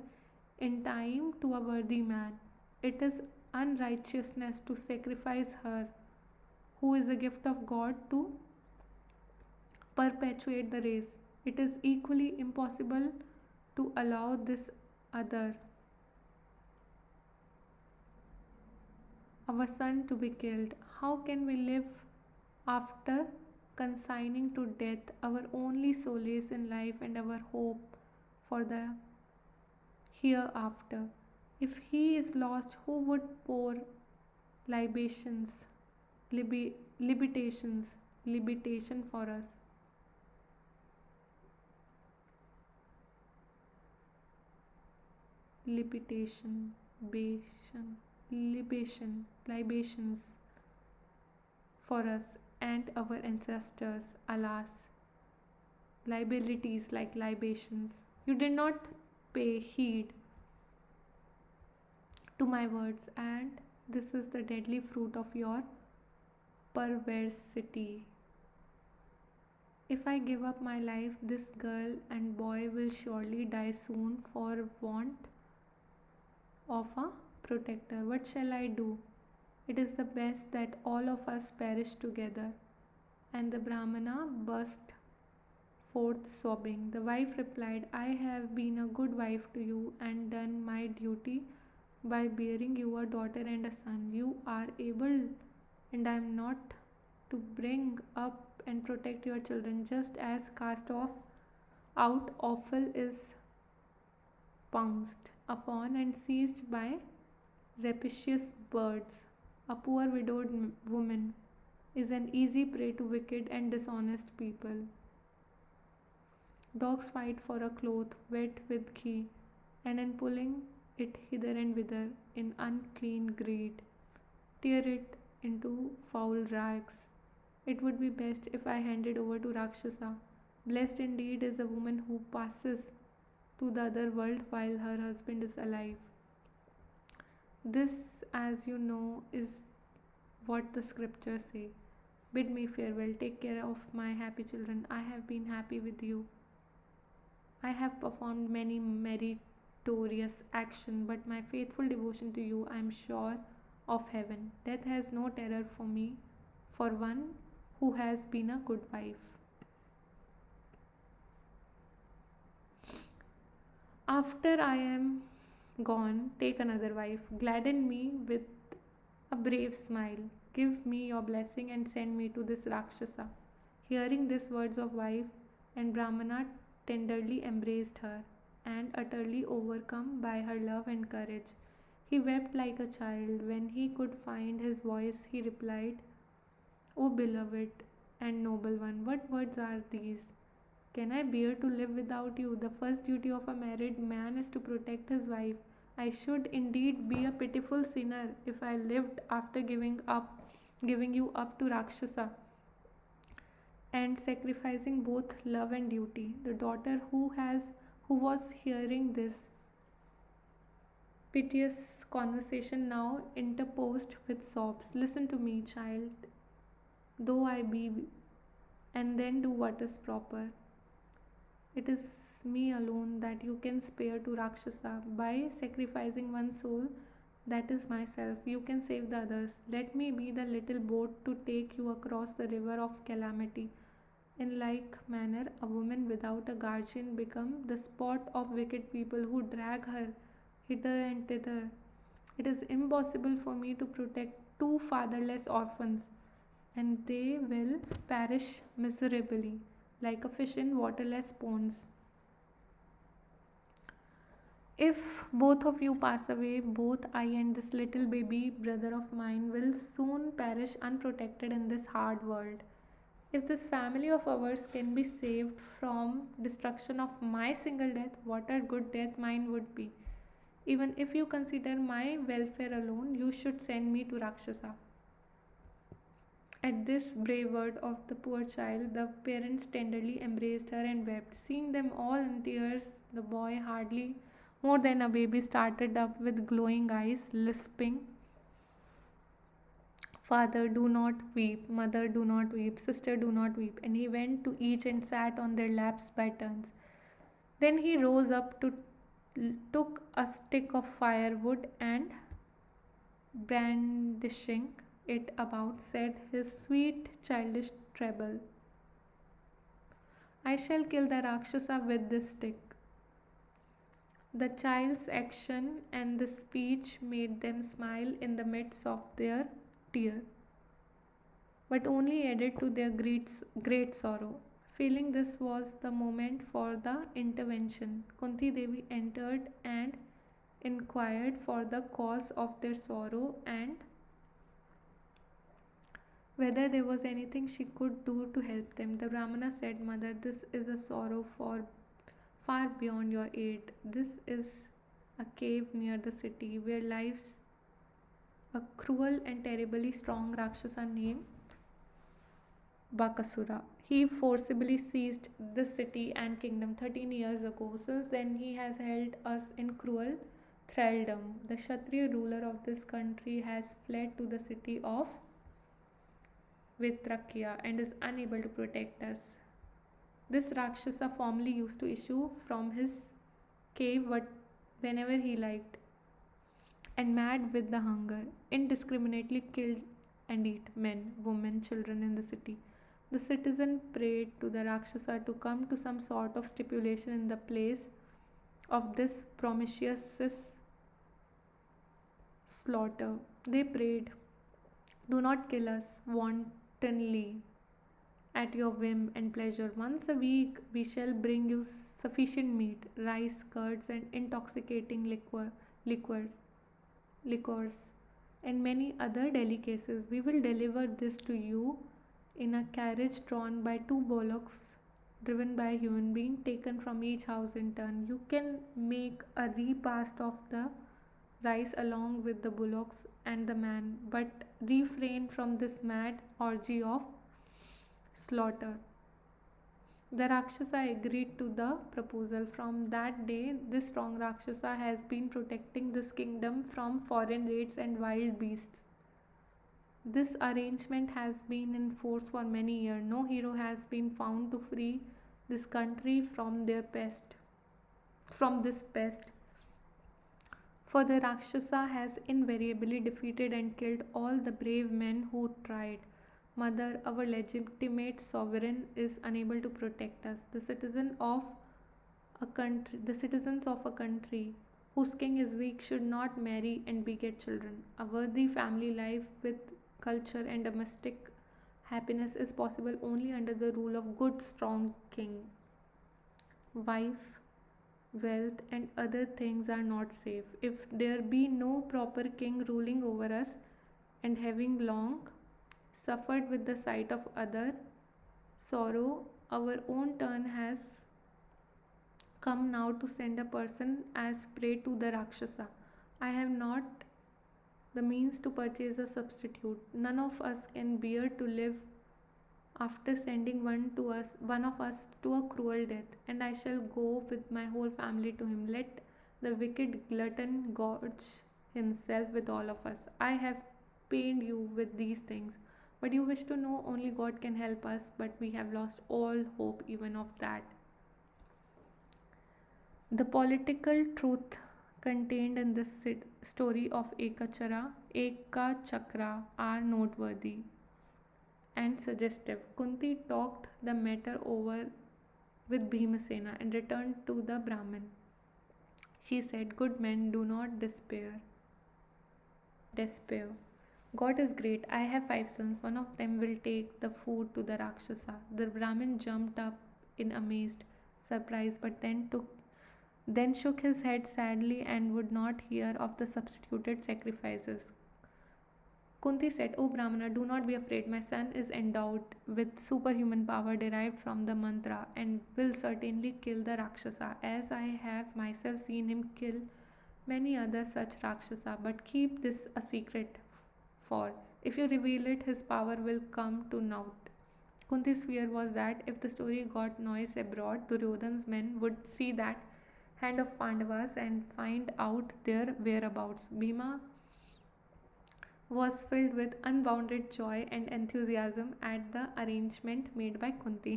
in time to a worthy man. It is unrighteousness to sacrifice her, who is a gift of God, to perpetuate the race. It is equally impossible to allow this other, our son, to be killed. How can we live after consigning to death our only solace in life and our hope for the hereafter? If he is lost, who would pour libations, libitation for us? Libitation, libations for us and our ancestors. Alas, liabilities like libations. You did not pay heed to my words, and this is the deadly fruit of your perversity. If I give up my life, this girl and boy will surely die soon for want of a protector. What shall I do? It is the best that all of us perish together." And the Brahmana burst forth sobbing. The wife replied, "I have been a good wife to you and done my duty by bearing you a daughter and a son. You are able, and I am not, to bring up and protect your children, just as cast off out offal is pounced upon and seized by rapacious birds. A poor widowed woman is an easy prey to wicked and dishonest people. Dogs fight for a cloth wet with ghee, and in pulling it hither and thither in unclean greed, tear it into foul rags. It would be best if I handed over to Rakshasa. Blessed indeed is the woman who passes to the other world while her husband is alive. This, as you know, is what the scriptures say. Bid me farewell, take care of my happy children. I have been happy with you. I have performed many meritorious actions, but my faithful devotion to you I am sure of heaven. Death has no terror for me, for one who has been a good wife. After I am gone, take another wife. Gladden me with a brave smile. Give me your blessing and send me to this Rakshasa. Hearing these words of wife, and Brahmana tenderly embraced her, and utterly overcome by her love and courage, he wept like a child. When he could find his voice, he replied, O beloved and noble one, what words are these? Can I bear to live without you? The first duty of a married man is to protect his wife. I should indeed be a pitiful sinner if I lived after giving you up to Rakshasa and sacrificing both love and duty. The daughter who was hearing this piteous conversation now interposed with sobs. Listen to me, child, though I be, and then do what is proper. It is me alone that you can spare to Rakshasa. By sacrificing one soul, that is myself, you can save the others. Let me be the little boat to take you across the river of calamity. In like manner, a woman without a guardian becomes the sport of wicked people who drag her hither and thither. It is impossible for me to protect two fatherless orphans, and they will perish miserably like a fish in waterless ponds. If both of you pass away, both I and this little baby brother of mine will soon perish unprotected in this hard world. If this family of ours can be saved from destruction of my single death, what a good death mine would be. Even if you consider my welfare alone, you should send me to Rakshasa. At this brave word of the poor child, the parents tenderly embraced her and wept. Seeing them all in tears, the boy, hardly more than a baby, started up with glowing eyes, lisping, Father, do not weep. Mother, do not weep. Sister, do not weep. And he went to each and sat on their laps by turns. Then he rose up to took a stick of firewood and brandishing it about said his sweet childish treble, I shall kill the Rakshasa with this stick. The child's action and the speech made them smile in the midst of their tear, but only added to their great sorrow. Feeling this was the moment for the intervention, Kunti Devi entered and inquired for the cause of their sorrow and whether there was anything she could do to help them. The Brahmana said, Mother, this is a sorrow far beyond your aid. This is a cave near the city where lives a cruel and terribly strong Rakshasa named Bakasura. He forcibly seized the city and kingdom 13 years ago. Since then, he has held us in cruel thraldom. The Kshatriya ruler of this country has fled to the city of Vitrakya and is unable to protect us. This Rakshasa formerly used to issue from his cave whenever he liked, and mad with the hunger, indiscriminately killed and eat men, women, children in the city. The citizen prayed to the Rakshasa to come to some sort of stipulation in the place of this promiscuous slaughter. They prayed, Do not kill us wantonly at your whim and pleasure. Once a week we shall bring you sufficient meat, rice, curds, and intoxicating liquors. liquors, and many other delicacies. We will deliver this to you in a carriage drawn by two bullocks, driven by a human being, taken from each house in turn. You can make a repast of the rice along with the bullocks and the man, but refrain from this mad orgy of slaughter. The Rakshasa agreed to the proposal. From that day, this strong Rakshasa has been protecting this kingdom from foreign raids and wild beasts. This arrangement has been in force for many years. No hero has been found to free this country from this pest. For the Rakshasa has invariably defeated and killed all the brave men who tried. Mother, our legitimate sovereign is unable to protect us. The citizens of a country whose king is weak should not marry and beget children. A worthy family life with culture and domestic happiness is possible only under the rule of good strong king. Wife, wealth and other things are not safe. If there be no proper king ruling over us, and having long suffered with the sight of other sorrow, our own turn has come now to send a person as prey to the Rakshasa. I have not the means to purchase a substitute. None of us can bear to live after sending one of us to a cruel death, and I shall go with my whole family to him. Let the wicked glutton gorge himself with all of us. I have pained you with these things, but you wish to know only God can help us, but we have lost all hope even of that. The political truth contained in this story of Ekachakra are noteworthy and suggestive. Kunti talked the matter over with Bhimasena and returned to the Brahmin. She said, "Good men, do not despair. Despair. God is great. I have 5 sons. One of them will take the food to the Rakshasa." The Brahmin jumped up in amazed surprise, but then shook his head sadly and would not hear of the substituted sacrifices. Kunti said, "O Brahmana, do not be afraid. My son is endowed with superhuman power derived from the mantra and will certainly kill the Rakshasa, as I have myself seen him kill many other such Rakshasa. But keep this a secret, for if you reveal it, his power will come to naught." Kunti's fear was that if the story got noise abroad, Duryodhana's men would see that hand of Pandavas and find out their whereabouts. Bhima was filled with unbounded joy and enthusiasm at the arrangement made by Kunti.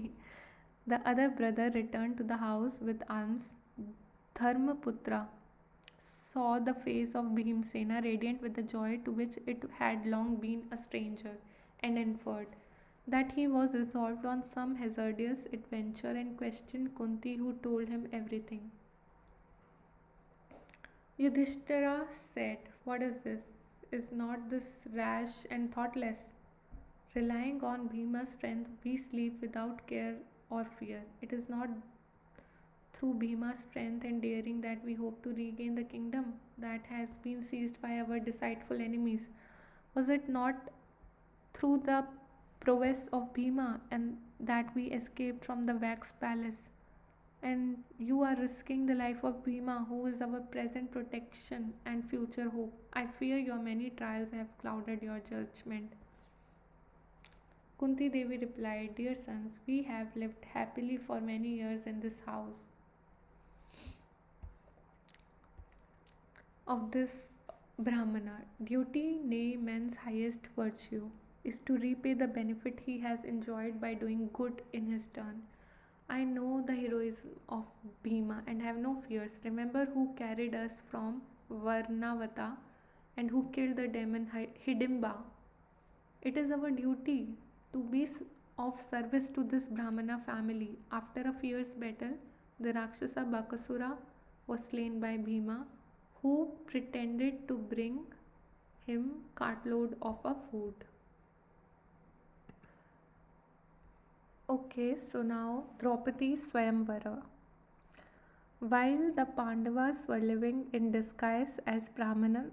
The other brother returned to the house with alms. Dharmaputra saw the face of Bhimsena radiant with the joy to which it had long been a stranger, and inferred that he was resolved on some hazardous adventure, and questioned Kunti, who told him everything. Yudhishthira said, "What is this? Is not this rash and thoughtless? Relying on Bhima's strength, we sleep without care or fear. It is not through Bhima's strength and daring that we hope to regain the kingdom that has been seized by our deceitful enemies. Was it not through the prowess of Bhima and that we escaped from the wax palace? And you are risking the life of Bhima, who is our present protection and future hope. I fear your many trials have clouded your judgment." Kunti Devi replied, "Dear sons, we have lived happily for many years in this house of this Brahmana. Duty, nay, man's highest virtue, is to repay the benefit he has enjoyed by doing good in his turn. I know the heroism of Bhima and have no fears. Remember who carried us from Varnavata and who killed the demon Hidimba. It is our duty to be of service to this Brahmana family." After a fierce battle, the Rakshasa Bakasura was slain by Bhima, who pretended to bring him cartload of a food. Okay, so now Draupadi Swayamvara. While the Pandavas were living in disguise as Brahmanas,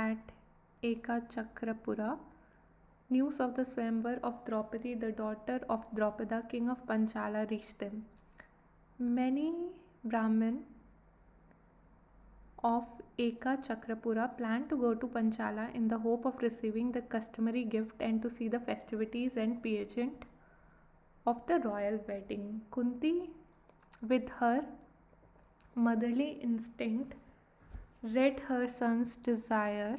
at Ekachakrapura, news of the Swayamvar of Draupadi, the daughter of Draupada, king of Panchala, reached them. Many Brahmin of Eka Chakrapura planned to go to Panchala in the hope of receiving the customary gift and to see the festivities and pageant of the royal wedding. Kunti, with her motherly instinct, read her son's desire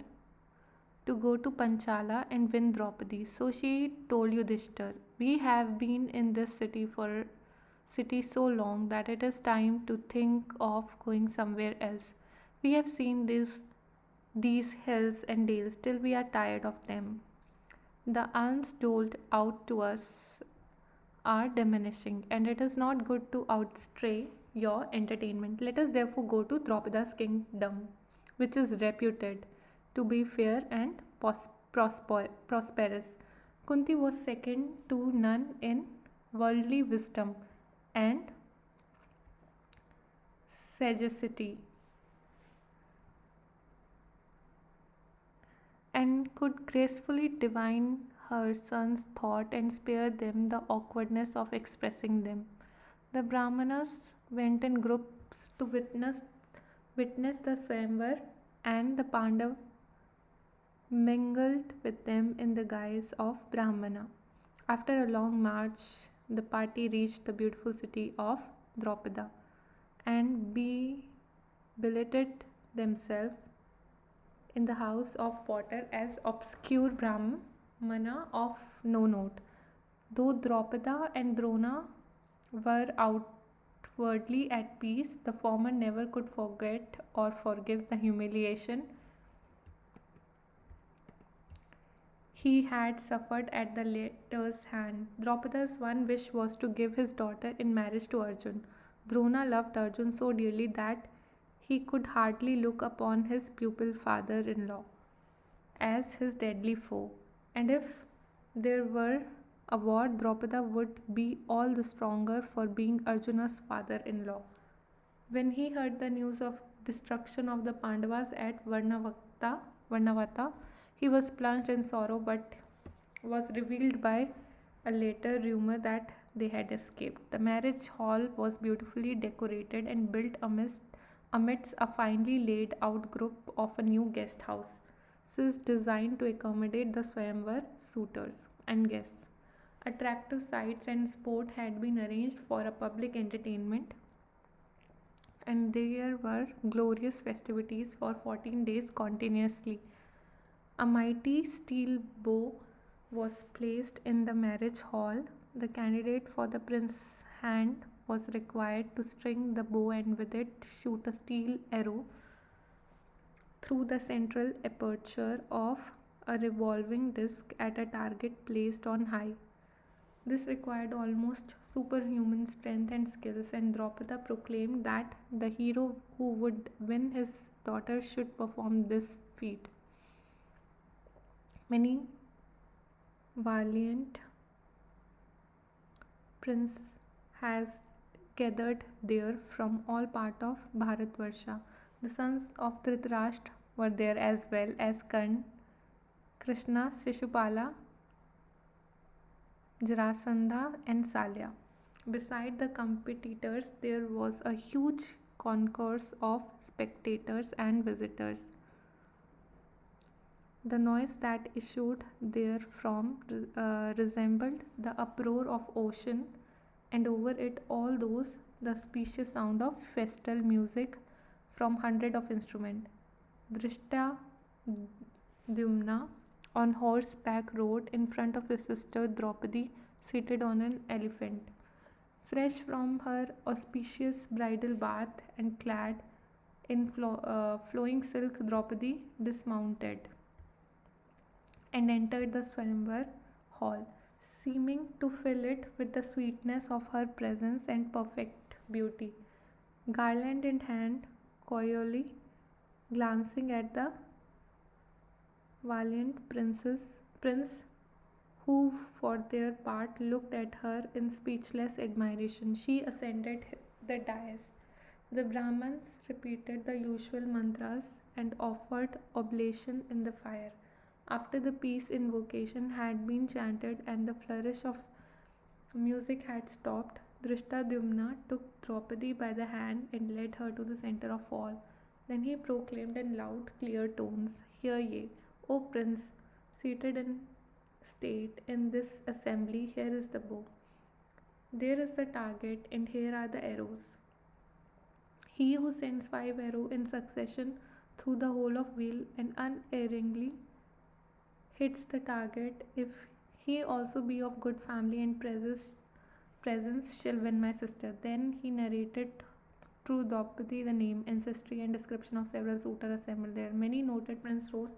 to go to Panchala and win Draupadi. So she told Yudhishthir, "We have been in this city so long that it is time to think of going somewhere else. We have seen these hills and dales till we are tired of them. The alms doled out to us are diminishing, and it is not good to outstray your entertainment. Let us therefore go to Draupada's kingdom, which is reputed to be fair and prosperous." Kunti was second to none in worldly wisdom and sagacity, and could gracefully divine her son's thought and spare them the awkwardness of expressing them. The Brahmanas went in groups to witness the Swayamvar, and the Pandav mingled with them in the guise of Brahmana. After a long march, the party reached the beautiful city of Draupada and billeted themselves in the house of potter as obscure Brahmana of no note. Though Draupada and Drona were outwardly at peace, the former never could forget or forgive the humiliation he had suffered at the latter's hand. Draupada's one wish was to give his daughter in marriage to Arjun. Drona loved Arjun so dearly that he could hardly look upon his pupil father-in-law as his deadly foe, and if there were a war, Draupada would be all the stronger for being Arjuna's father-in-law. When he heard the news of destruction of the Pandavas at Varnavata, he was plunged in sorrow, but was revealed by a later rumor that they had escaped. The marriage hall was beautifully decorated and built amidst a finely laid out group of a new guest house, designed to accommodate the Swayamvar suitors and guests. Attractive sights and sport had been arranged for a public entertainment, and there were glorious festivities for 14 days continuously. A mighty steel bow was placed in the marriage hall. The candidate for the prince's hand was required to string the bow and with it shoot a steel arrow through the central aperture of a revolving disc at a target placed on high. This required almost superhuman strength and skills, and Draupada proclaimed that the hero who would win his daughter should perform this feat. Many valiant princes has gathered there from all part of Bharatvarsha. The sons of Dhritarashtra were there as well as Karna, Krishna, Shishupala, Jarasandha and Salya. Beside the competitors, there was a huge concourse of spectators and visitors. The noise that issued therefrom resembled the uproar of ocean, and over it all those the specious sound of festal music from hundred of instruments. Drishta Dyumna on horseback rode in front of his sister Draupadi, seated on an elephant. Fresh from her auspicious bridal bath and clad in flowing silk, Draupadi dismounted and entered the Swayamvar hall, seeming to fill it with the sweetness of her presence and perfect beauty. Garland in hand, coyly glancing at the valiant prince, who for their part looked at her in speechless admiration, she ascended the dais. The Brahmins repeated the usual mantras and offered oblation in the fire. After the peace invocation had been chanted and the flourish of music had stopped, Drishtadyumna took Draupadi by the hand and led her to the center of all. Then he proclaimed in loud, clear tones, "Hear ye, O prince, seated in state in this assembly, here is the bow. There is the target, and here are the arrows. He who sends 5 arrows in succession through the hole of wheel and unerringly hits the target, if he also be of good family and presence shall win my sister." Then he narrated through Draupadi the name, ancestry, and description of several suitors assembled there. Many noted princes rose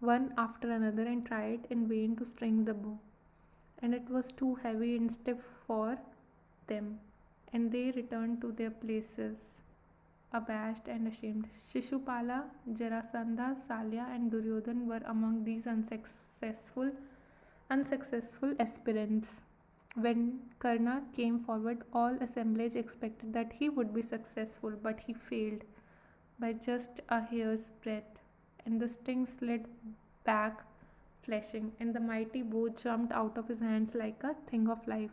one after another and tried in vain to string the bow, and it was too heavy and stiff for them, and they returned to their places, abashed and ashamed. Shishupala, Jarasandha, Salya, and Duryodhan were among these unsuccessful aspirants. When Karna came forward, all assemblage expected that he would be successful, but he failed by just a hair's breadth, and the sting slid back, flashing, and the mighty bow jumped out of his hands like a thing of life.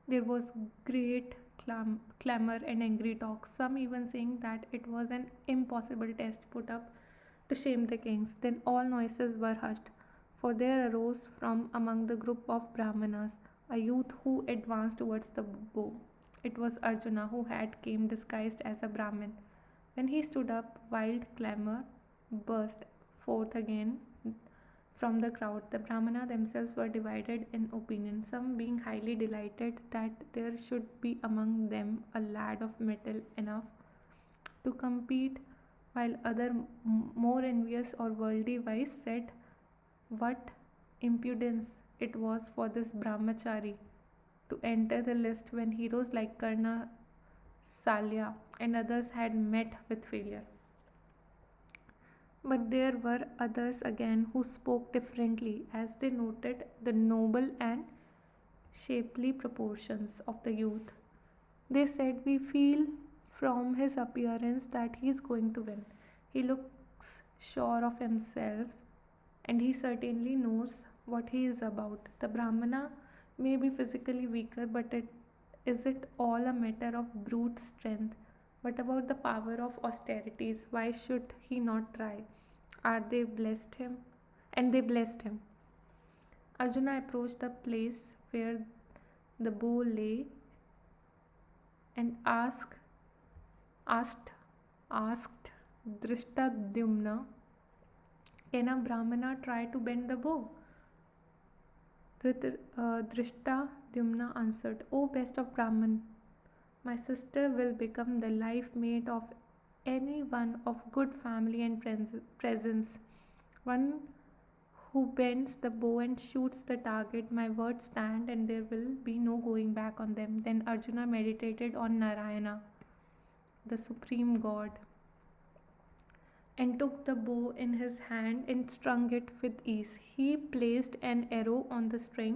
There was great clamor and angry talk, some even saying that it was an impossible test put up to shame the kings. Then all noises were hushed, for there arose from among the group of Brahmanas a youth who advanced towards the bow. It was Arjuna, who had came disguised as a Brahmin. When he stood up, wild clamor burst forth again from the crowd. The Brahmana themselves were divided in opinion, some being highly delighted that there should be among them a lad of mettle enough to compete, while other more envious or worldly wise said what impudence it was for this brahmachari to enter the list when heroes like Karna, Salya, and others had met with failure. But there were others again who spoke differently as they noted the noble and shapely proportions of the youth. They said, "We feel from his appearance that he is going to win. He looks sure of himself, and he certainly knows what he is about." The Brahmana may be physically weaker, but is it all a matter of brute strength? What about the power of austerities? Why should he not try? Are they blessed him? And they blessed him. Arjuna approached the place where the bow lay and asked Drishtadyumna, "Can a Brahmana try to bend the bow?" Drishtadyumna answered, "O best of Brahman, my sister will become the life mate of any one of good family and presence. One who bends the bow and shoots the target, my words stand, and there will be no going back on them." Then Arjuna meditated on Narayana, the supreme god, and took the bow in his hand and strung it with ease. He placed an arrow on the string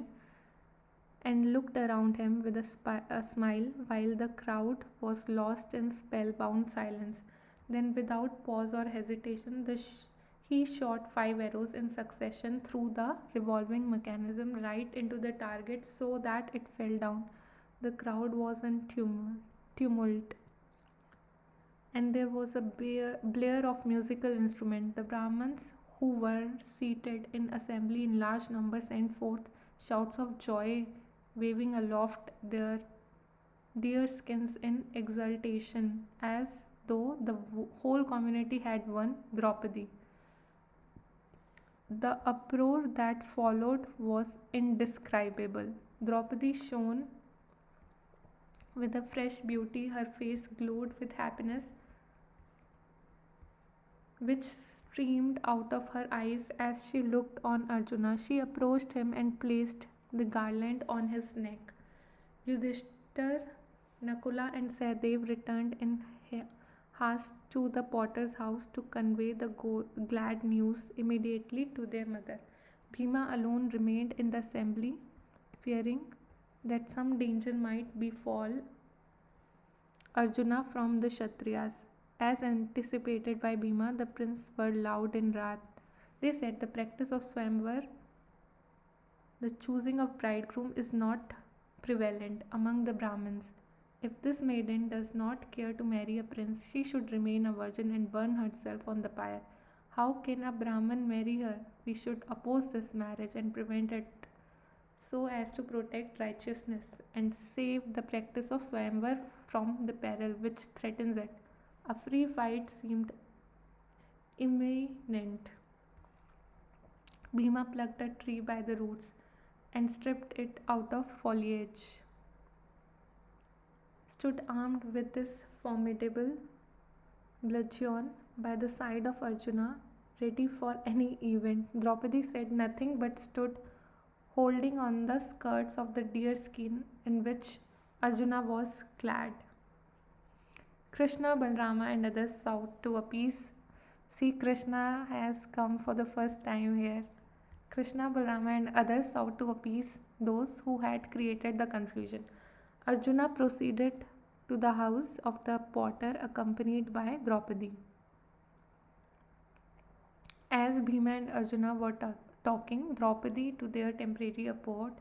and looked around him with a smile while the crowd was lost in spellbound silence. Then, without pause or hesitation, he shot 5 arrows in succession through the revolving mechanism right into the target so that it fell down. The crowd was in tumult, and there was a blare of musical instruments. The Brahmins, who were seated in assembly in large numbers, sent forth shouts of joy, waving aloft their deer skins in exultation, as though the whole community had won Draupadi. The uproar that followed was indescribable. Draupadi shone with a fresh beauty, her face glowed with happiness, which streamed out of her eyes as she looked on Arjuna. She approached him and placed the garland on his neck. Yudhishthir, Nakula, and Sahadev returned in haste to the potter's house to convey the glad news immediately to their mother. Bhima alone remained in the assembly, fearing that some danger might befall Arjuna from the Kshatriyas. As anticipated by Bhima, the princes were loud in wrath. They said the practice of Swamvar, the choosing of bridegroom, is not prevalent among the Brahmins. If this maiden does not care to marry a prince, she should remain a virgin and burn herself on the pyre. How can a Brahman marry her? We should oppose this marriage and prevent it so as to protect righteousness and save the practice of Swamvar from the peril which threatens it. A free fight seemed imminent. Bhima plucked a tree by the roots and stripped it out of foliage, stood armed with this formidable bludgeon by the side of Arjuna, ready for any event. Draupadi said nothing but stood holding on the skirts of the deer skin in which Arjuna was clad. Krishna, Balrama, and others sought to appease. See, Krishna has come for the first time here. Krishna, Balrama, and others sought to appease those who had created the confusion. Arjuna proceeded to the house of the potter accompanied by Draupadi. As Bhima and Arjuna were talking, Draupadi to their temporary abode,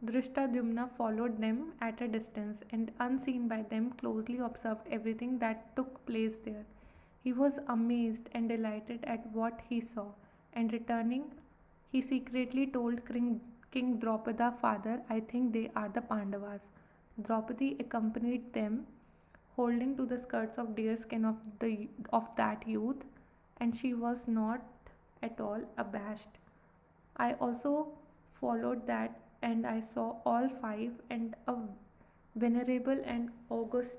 Drishtadyumna followed them at a distance and, unseen by them, closely observed everything that took place there. He was amazed and delighted at what he saw, and returning, he secretly told King Draupada, "Father, I think they are the Pandavas." Draupadi accompanied them, holding to the skirts of deerskin of that youth, and she was not at all abashed. I also followed that, and I saw all five, and a venerable and august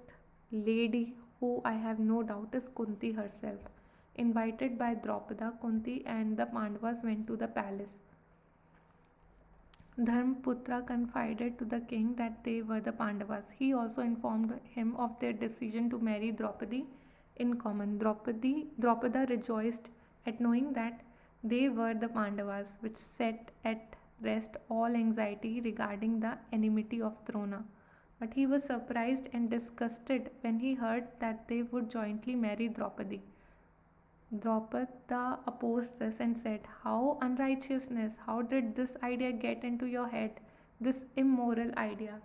lady who I have no doubt is Kunti herself. Invited by Draupada, Kunti and the Pandavas went to the palace. Dharmputra confided to the king that they were the Pandavas. He also informed him of their decision to marry Draupadi in common. Draupada rejoiced at knowing that they were the Pandavas, which set at rest all anxiety regarding the enmity of Drona. But he was surprised and disgusted when he heard that they would jointly marry Draupadi. Draupada opposed this and said, "How unrighteousness! How did this idea get into your head? This immoral idea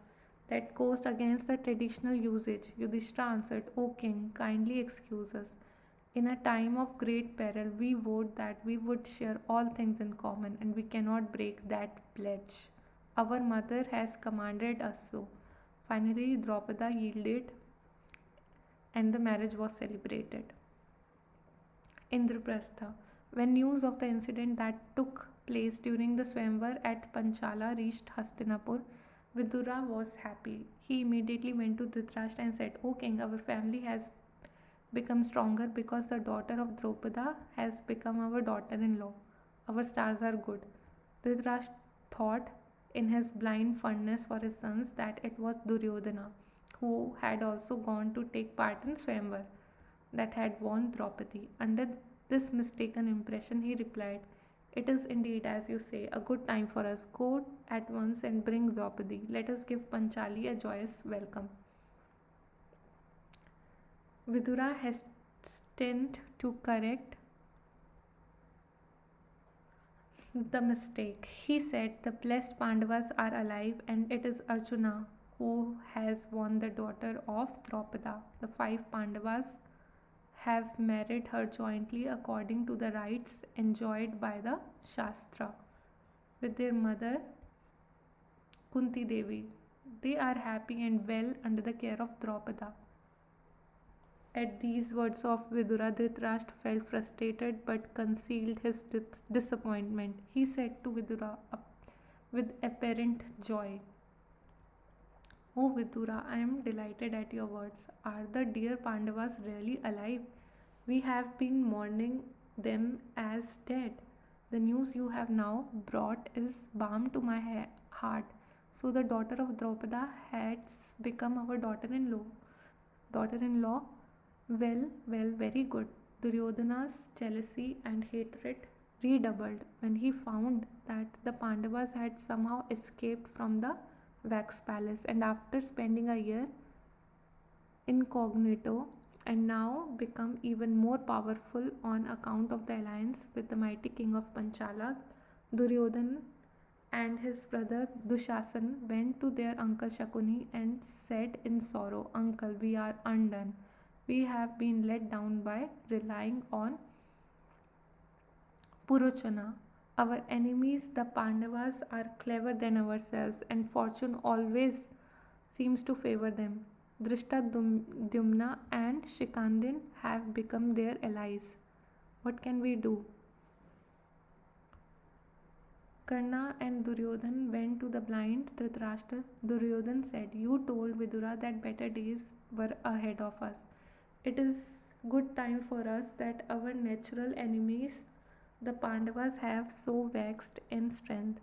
that goes against the traditional usage." Yudhishthira answered, "O king, kindly excuse us. In a time of great peril, we vowed that we would share all things in common, and we cannot break that pledge. Our mother has commanded us so." Finally, Draupada yielded and the marriage was celebrated. Indraprastha. When news of the incident that took place during the Swamvar at Panchala reached Hastinapur, Vidura was happy. He immediately went to Dhritarashtra and said, "O king, our family has become stronger because the daughter of Draupada has become our daughter-in-law. Our stars are good." Dhritarashtra thought in his blind fondness for his sons that it was Duryodhana, who had also gone to take part in Swamvar, that had won Draupadi. Under this mistaken impression, he replied, "It is indeed, as you say, a good time for us. Go at once and bring Draupadi. Let us give Panchali a joyous welcome." Vidura hastened to correct the mistake. He said, "The blessed Pandavas are alive, and it is Arjuna who has won the daughter of Draupada. The 5 Pandavas have married her jointly according to the rites enjoined by the Shastra with their mother Kunti Devi. They are happy and well under the care of Draupada." At these words of Vidura, Dhritarashtra felt frustrated but concealed his disappointment. He said to Vidura with apparent joy, "O Vidura, I am delighted at your words. Are the dear Pandavas really alive? We have been mourning them as dead. The news you have now brought is balm to my heart. So the daughter of Draupada has become our daughter-in-law. Daughter-in-law? Well, very good." Duryodhana's jealousy and hatred redoubled when he found that the Pandavas had somehow escaped from the wax palace, and after spending a year incognito, and now become even more powerful on account of the alliance with the mighty king of Panchala. Duryodhan and his brother Dushasan went to their uncle Shakuni and said in sorrow, "Uncle, we are undone. We have been let down by relying on Purochana. Our enemies, the Pandavas, are clever than ourselves, and fortune always seems to favor them. Drishtadyumna and Shikandin have become their allies. What can we do?" Karna and Duryodhan went to the blind Dhritarashtra. Duryodhan said, "You told Vidura that better days were ahead of us. It is good time for us that our natural enemies, the Pandavas, have so waxed in strength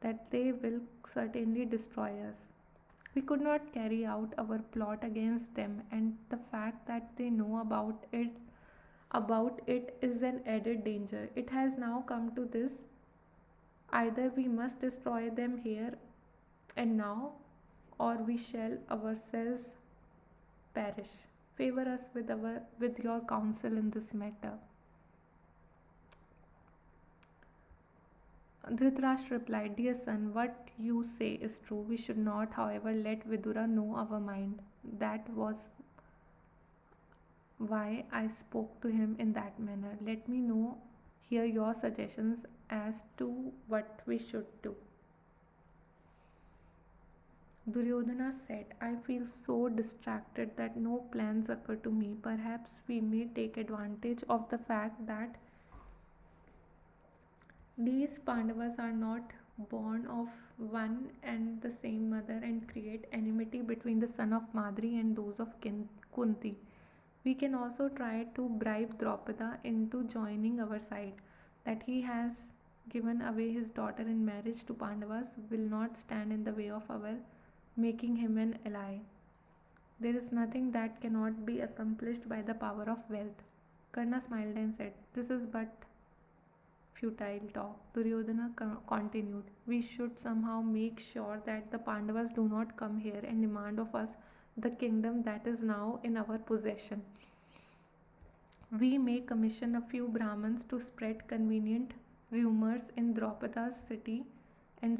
that they will certainly destroy us. We could not carry out our plot against them, and the fact that they know about it is an added danger. It has now come to this: either we must destroy them here and now, or we shall ourselves perish. Favor us with your counsel in this matter." Dhritarashtra replied, "Dear son, what you say is true. We should not, however, let Vidura know our mind. That was why I spoke to him in that manner. Let me hear your suggestions as to what we should do." Duryodhana said, "I feel so distracted that no plans occur to me. Perhaps we may take advantage of the fact that these Pandavas are not born of one and the same mother and create enmity between the son of Madri and those of Kunti. We can also try to bribe Draupada into joining our side. That he has given away his daughter in marriage to Pandavas will not stand in the way of our making him an ally. There is nothing that cannot be accomplished by the power of wealth." Karna smiled and said, "This is but futile talk." Duryodhana continued, "We should somehow make sure that the Pandavas do not come here and demand of us the kingdom that is now in our possession. We may commission a few Brahmins to spread convenient rumors in Draupada's city and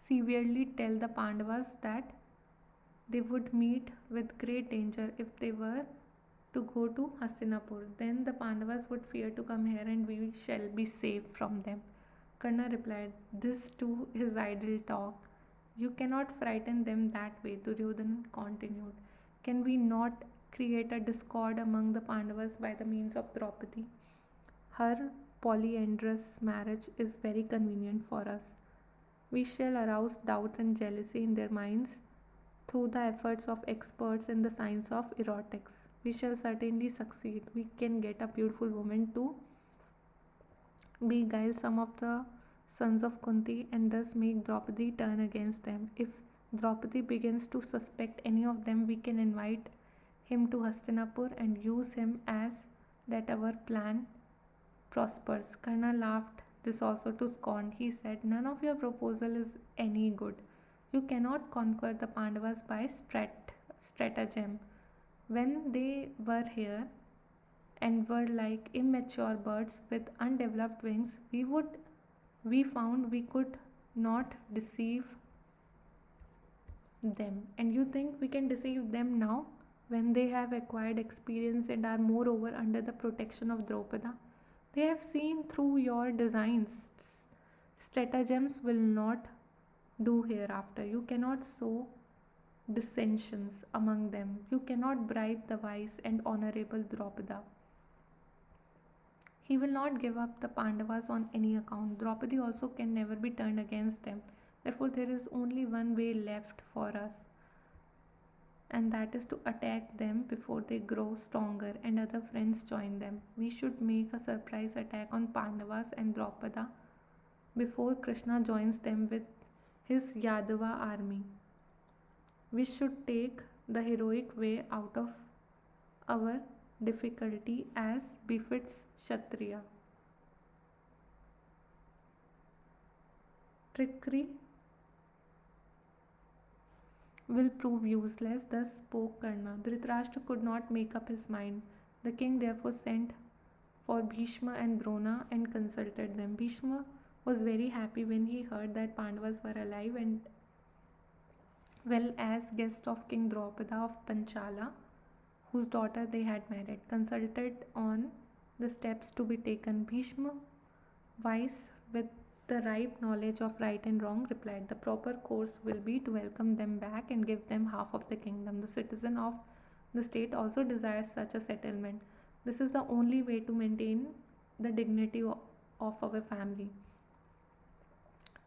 severely tell the Pandavas that they would meet with great danger if they were to go to Hastinapur. Then the Pandavas would fear to come here and we shall be safe from them." Karna replied, "This too is idle talk. You cannot frighten them that way." Duryodhana continued, "Can we not create a discord among the Pandavas by the means of Draupadi? Her polyandrous marriage is very convenient for us. We shall arouse doubts and jealousy in their minds through the efforts of experts in the science of erotics. We shall certainly succeed. We can get a beautiful woman to beguile some of the sons of Kunti and thus make Draupadi turn against them. If Draupadi begins to suspect any of them, we can invite him to Hastinapur and use him as that our plan prospers." Karna laughed this also to scorn. He said, "None of your proposal is any good. You cannot conquer the Pandavas by stratagem. When they were here and were like immature birds with undeveloped wings, we found we could not deceive them. And you think we can deceive them now, when they have acquired experience and are moreover under the protection of Draupada? They have seen through your designs. Stratagems will not do hereafter. You cannot sow dissensions among them. You cannot bribe the wise and honorable Draupada. He will not give up the Pandavas on any account. Draupadi also can never be turned against them. Therefore, there is only one way left for us, and that is to attack them before they grow stronger and other friends join them. We should make a surprise attack on Pandavas and Draupada before Krishna joins them with his Yadava army. We should take the heroic way out of our difficulty as befits Kshatriya. Trickery. will prove useless. Thus spoke Karna. Dhritarashtra could not make up his mind. The king therefore sent for Bhishma and Drona and consulted them. Bhishma was very happy when he heard that Pandavas were alive and well as guest of King Draupada of Panchala, whose daughter they had married, consulted on the steps to be taken. Bhishma, wise with the ripe knowledge of right and wrong, replied, the proper course will be to welcome them back and give them half of the kingdom. The citizen of the state also desires such a settlement. This is the only way to maintain the dignity of our family.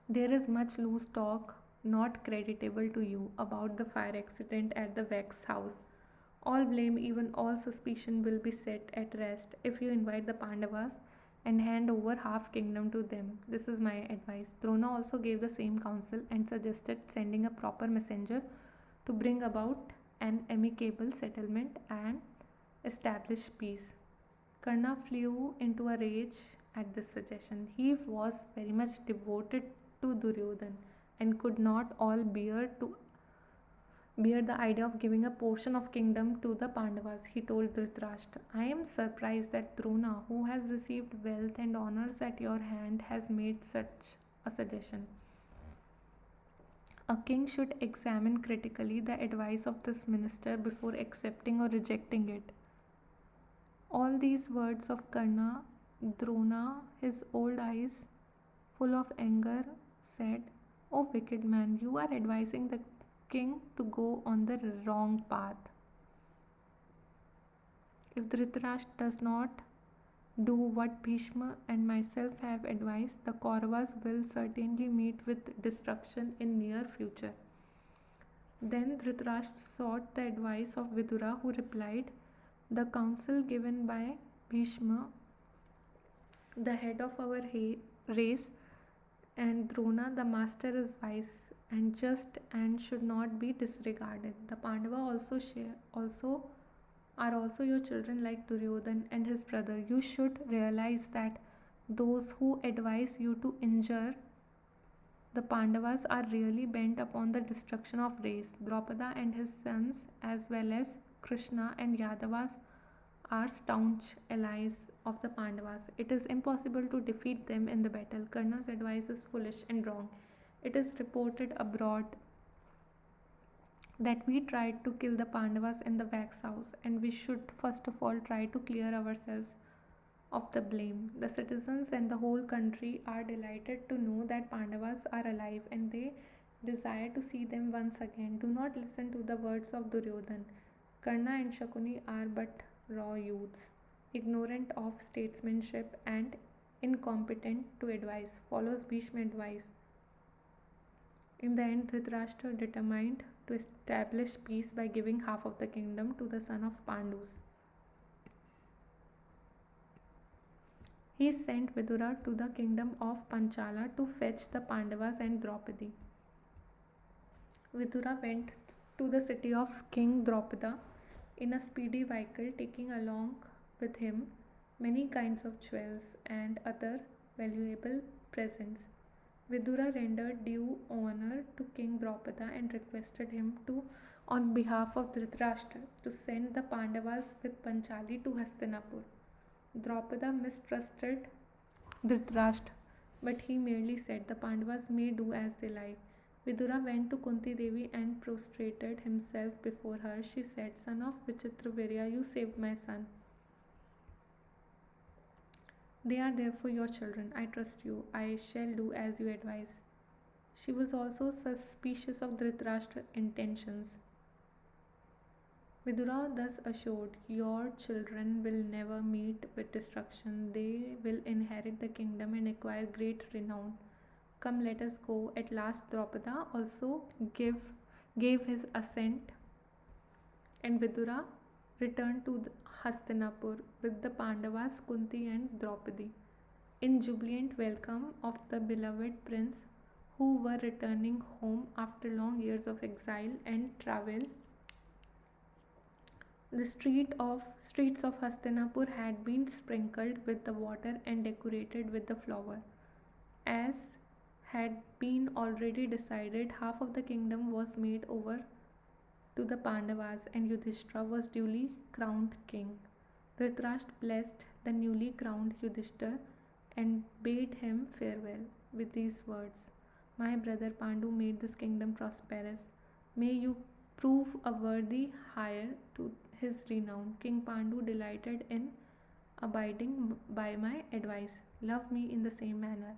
There is much loose talk, not creditable to you, about the fire accident at the Vex house. All blame, even all suspicion, will be set at rest if you invite the Pandavas and hand over half kingdom to them. This is my advice. Drona also gave the same counsel and suggested sending a proper messenger to bring about an amicable settlement and establish peace. Karna flew into a rage at this suggestion. He was very much devoted to Duryodhan and could not all bear the idea of giving a portion of kingdom to the Pandavas. He told Dhritarashtra, I am surprised that Drona, who has received wealth and honors at your hand, has made such a suggestion. A king should examine critically the advice of this minister before accepting or rejecting it. All these words of Karna, Drona, his old eyes full of anger, said, O wicked man, you are advising the king to go on the wrong path. If Dhritarashtra does not do what Bhishma and myself have advised, the Kauravas will certainly meet with destruction in near future. Then Dhritarashtra sought the advice of Vidura, who replied, the counsel given by Bhishma, the head of our race, and Drona, the master, is wise and just and should not be disregarded. The Pandava are also your children like Duryodhan and his brother. You should realize that those who advise you to injure the Pandavas are really bent upon the destruction of race. Draupada and his sons, as well as Krishna and Yadavas, are staunch allies of the Pandavas. It is impossible to defeat them in the battle. Karna's advice is foolish and wrong. It is reported abroad that we tried to kill the Pandavas in the wax house, and we should first of all try to clear ourselves of the blame. The citizens and the whole country are delighted to know that Pandavas are alive and they desire to see them once again. Do not listen to the words of Duryodhan. Karna and Shakuni are but raw youths, ignorant of statesmanship and incompetent to advise. Follows Bhishma's advice. In the end, Dhritarashtra determined to establish peace by giving half of the kingdom to the son of Pandus. He sent Vidura to the kingdom of Panchala to fetch the Pandavas and Draupadi. Vidura went to the city of King Draupada in a speedy vehicle, taking along with him many kinds of jewels and other valuable presents. Vidura rendered due honor to King Draupada and requested him to, on behalf of Dhritarashtra, to send the Pandavas with Panchali to Hastinapur. Draupada mistrusted Dhritarashtra, but he merely said, the Pandavas may do as they like. Vidura went to Kunti Devi and prostrated himself before her. She said, Son of Vichitravirya, you saved my son. They are therefore your children. I trust you. I shall do as you advise. She was also suspicious of Dhritarashtra's intentions. Vidura thus assured, your children will never meet with destruction. They will inherit the kingdom and acquire great renown. Come, let us go. At last Draupada also gave his assent, and Vidura returned to Hastinapur with the Pandavas, Kunti and Draupadi, in jubilant welcome of the beloved prince, who were returning home after long years of exile and travel. The streets of Hastinapur had been sprinkled with the water and decorated with the flower. As had been already decided, half of the kingdom was made over to the Pandavas, and Yudhishthira was duly crowned king. Dhritarashtra blessed the newly crowned Yudhishthira and bade him farewell with these words: My brother Pandu made this kingdom prosperous. May you prove a worthy heir to his renown. King Pandu delighted in abiding by my advice. Love me in the same manner.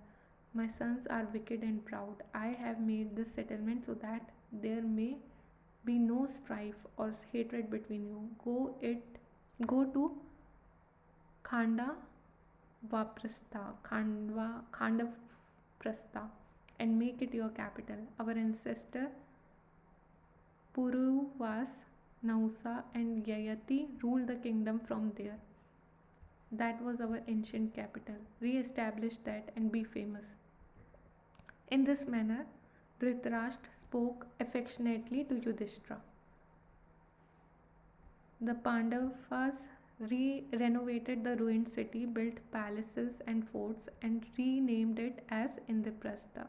My sons are wicked and proud. I have made this settlement so that there may be no strife or hatred between you. Go to Khanda Khandavaprastha and make it your capital. Our ancestor Puruvas, Nausa and Yayati ruled the kingdom from there. That was our ancient capital. Re-establish that and be famous. In this manner, Dhritarashtra spoke affectionately to Yudhishthira. The Pandavas renovated the ruined city, built palaces and forts, and renamed it as Indraprastha.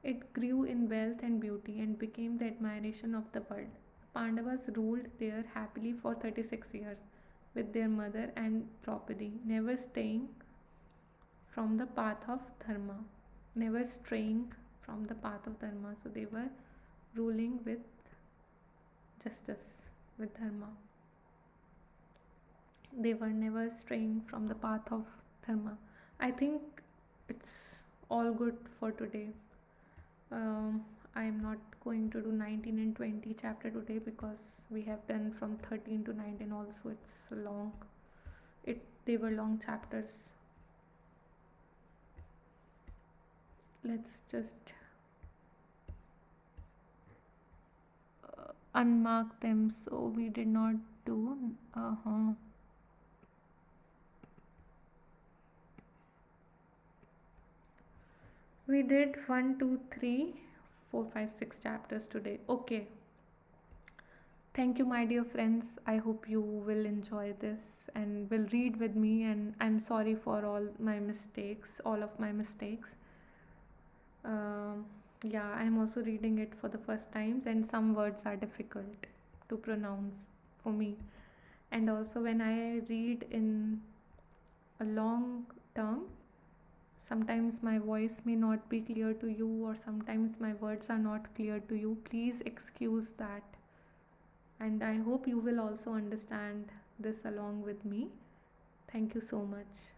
It grew in wealth and beauty and became the admiration of the world. Pandavas ruled there happily for 36 years with their mother and Draupadi, never straying from the path of dharma. Never straying from the path of dharma. So they were ruling with justice, with dharma. They were never straying from the path of dharma. I think it's all good for today. I am not going to do 19 and 20 chapter today because we have done from 13 to 19 also. It's long. They were long chapters. Let's just unmark them. So we did not do we did 1 2 3 4 5 6 chapters today. Okay, thank you my dear friends. I hope you will enjoy this and will read with me, and I'm sorry for all of my mistakes. Yeah, I'm also reading it for the first times, and some words are difficult to pronounce for me. And also when I read in a long term, sometimes my voice may not be clear to you, or sometimes my words are not clear to you. Please excuse that. And I hope you will also understand this along with me. Thank you so much.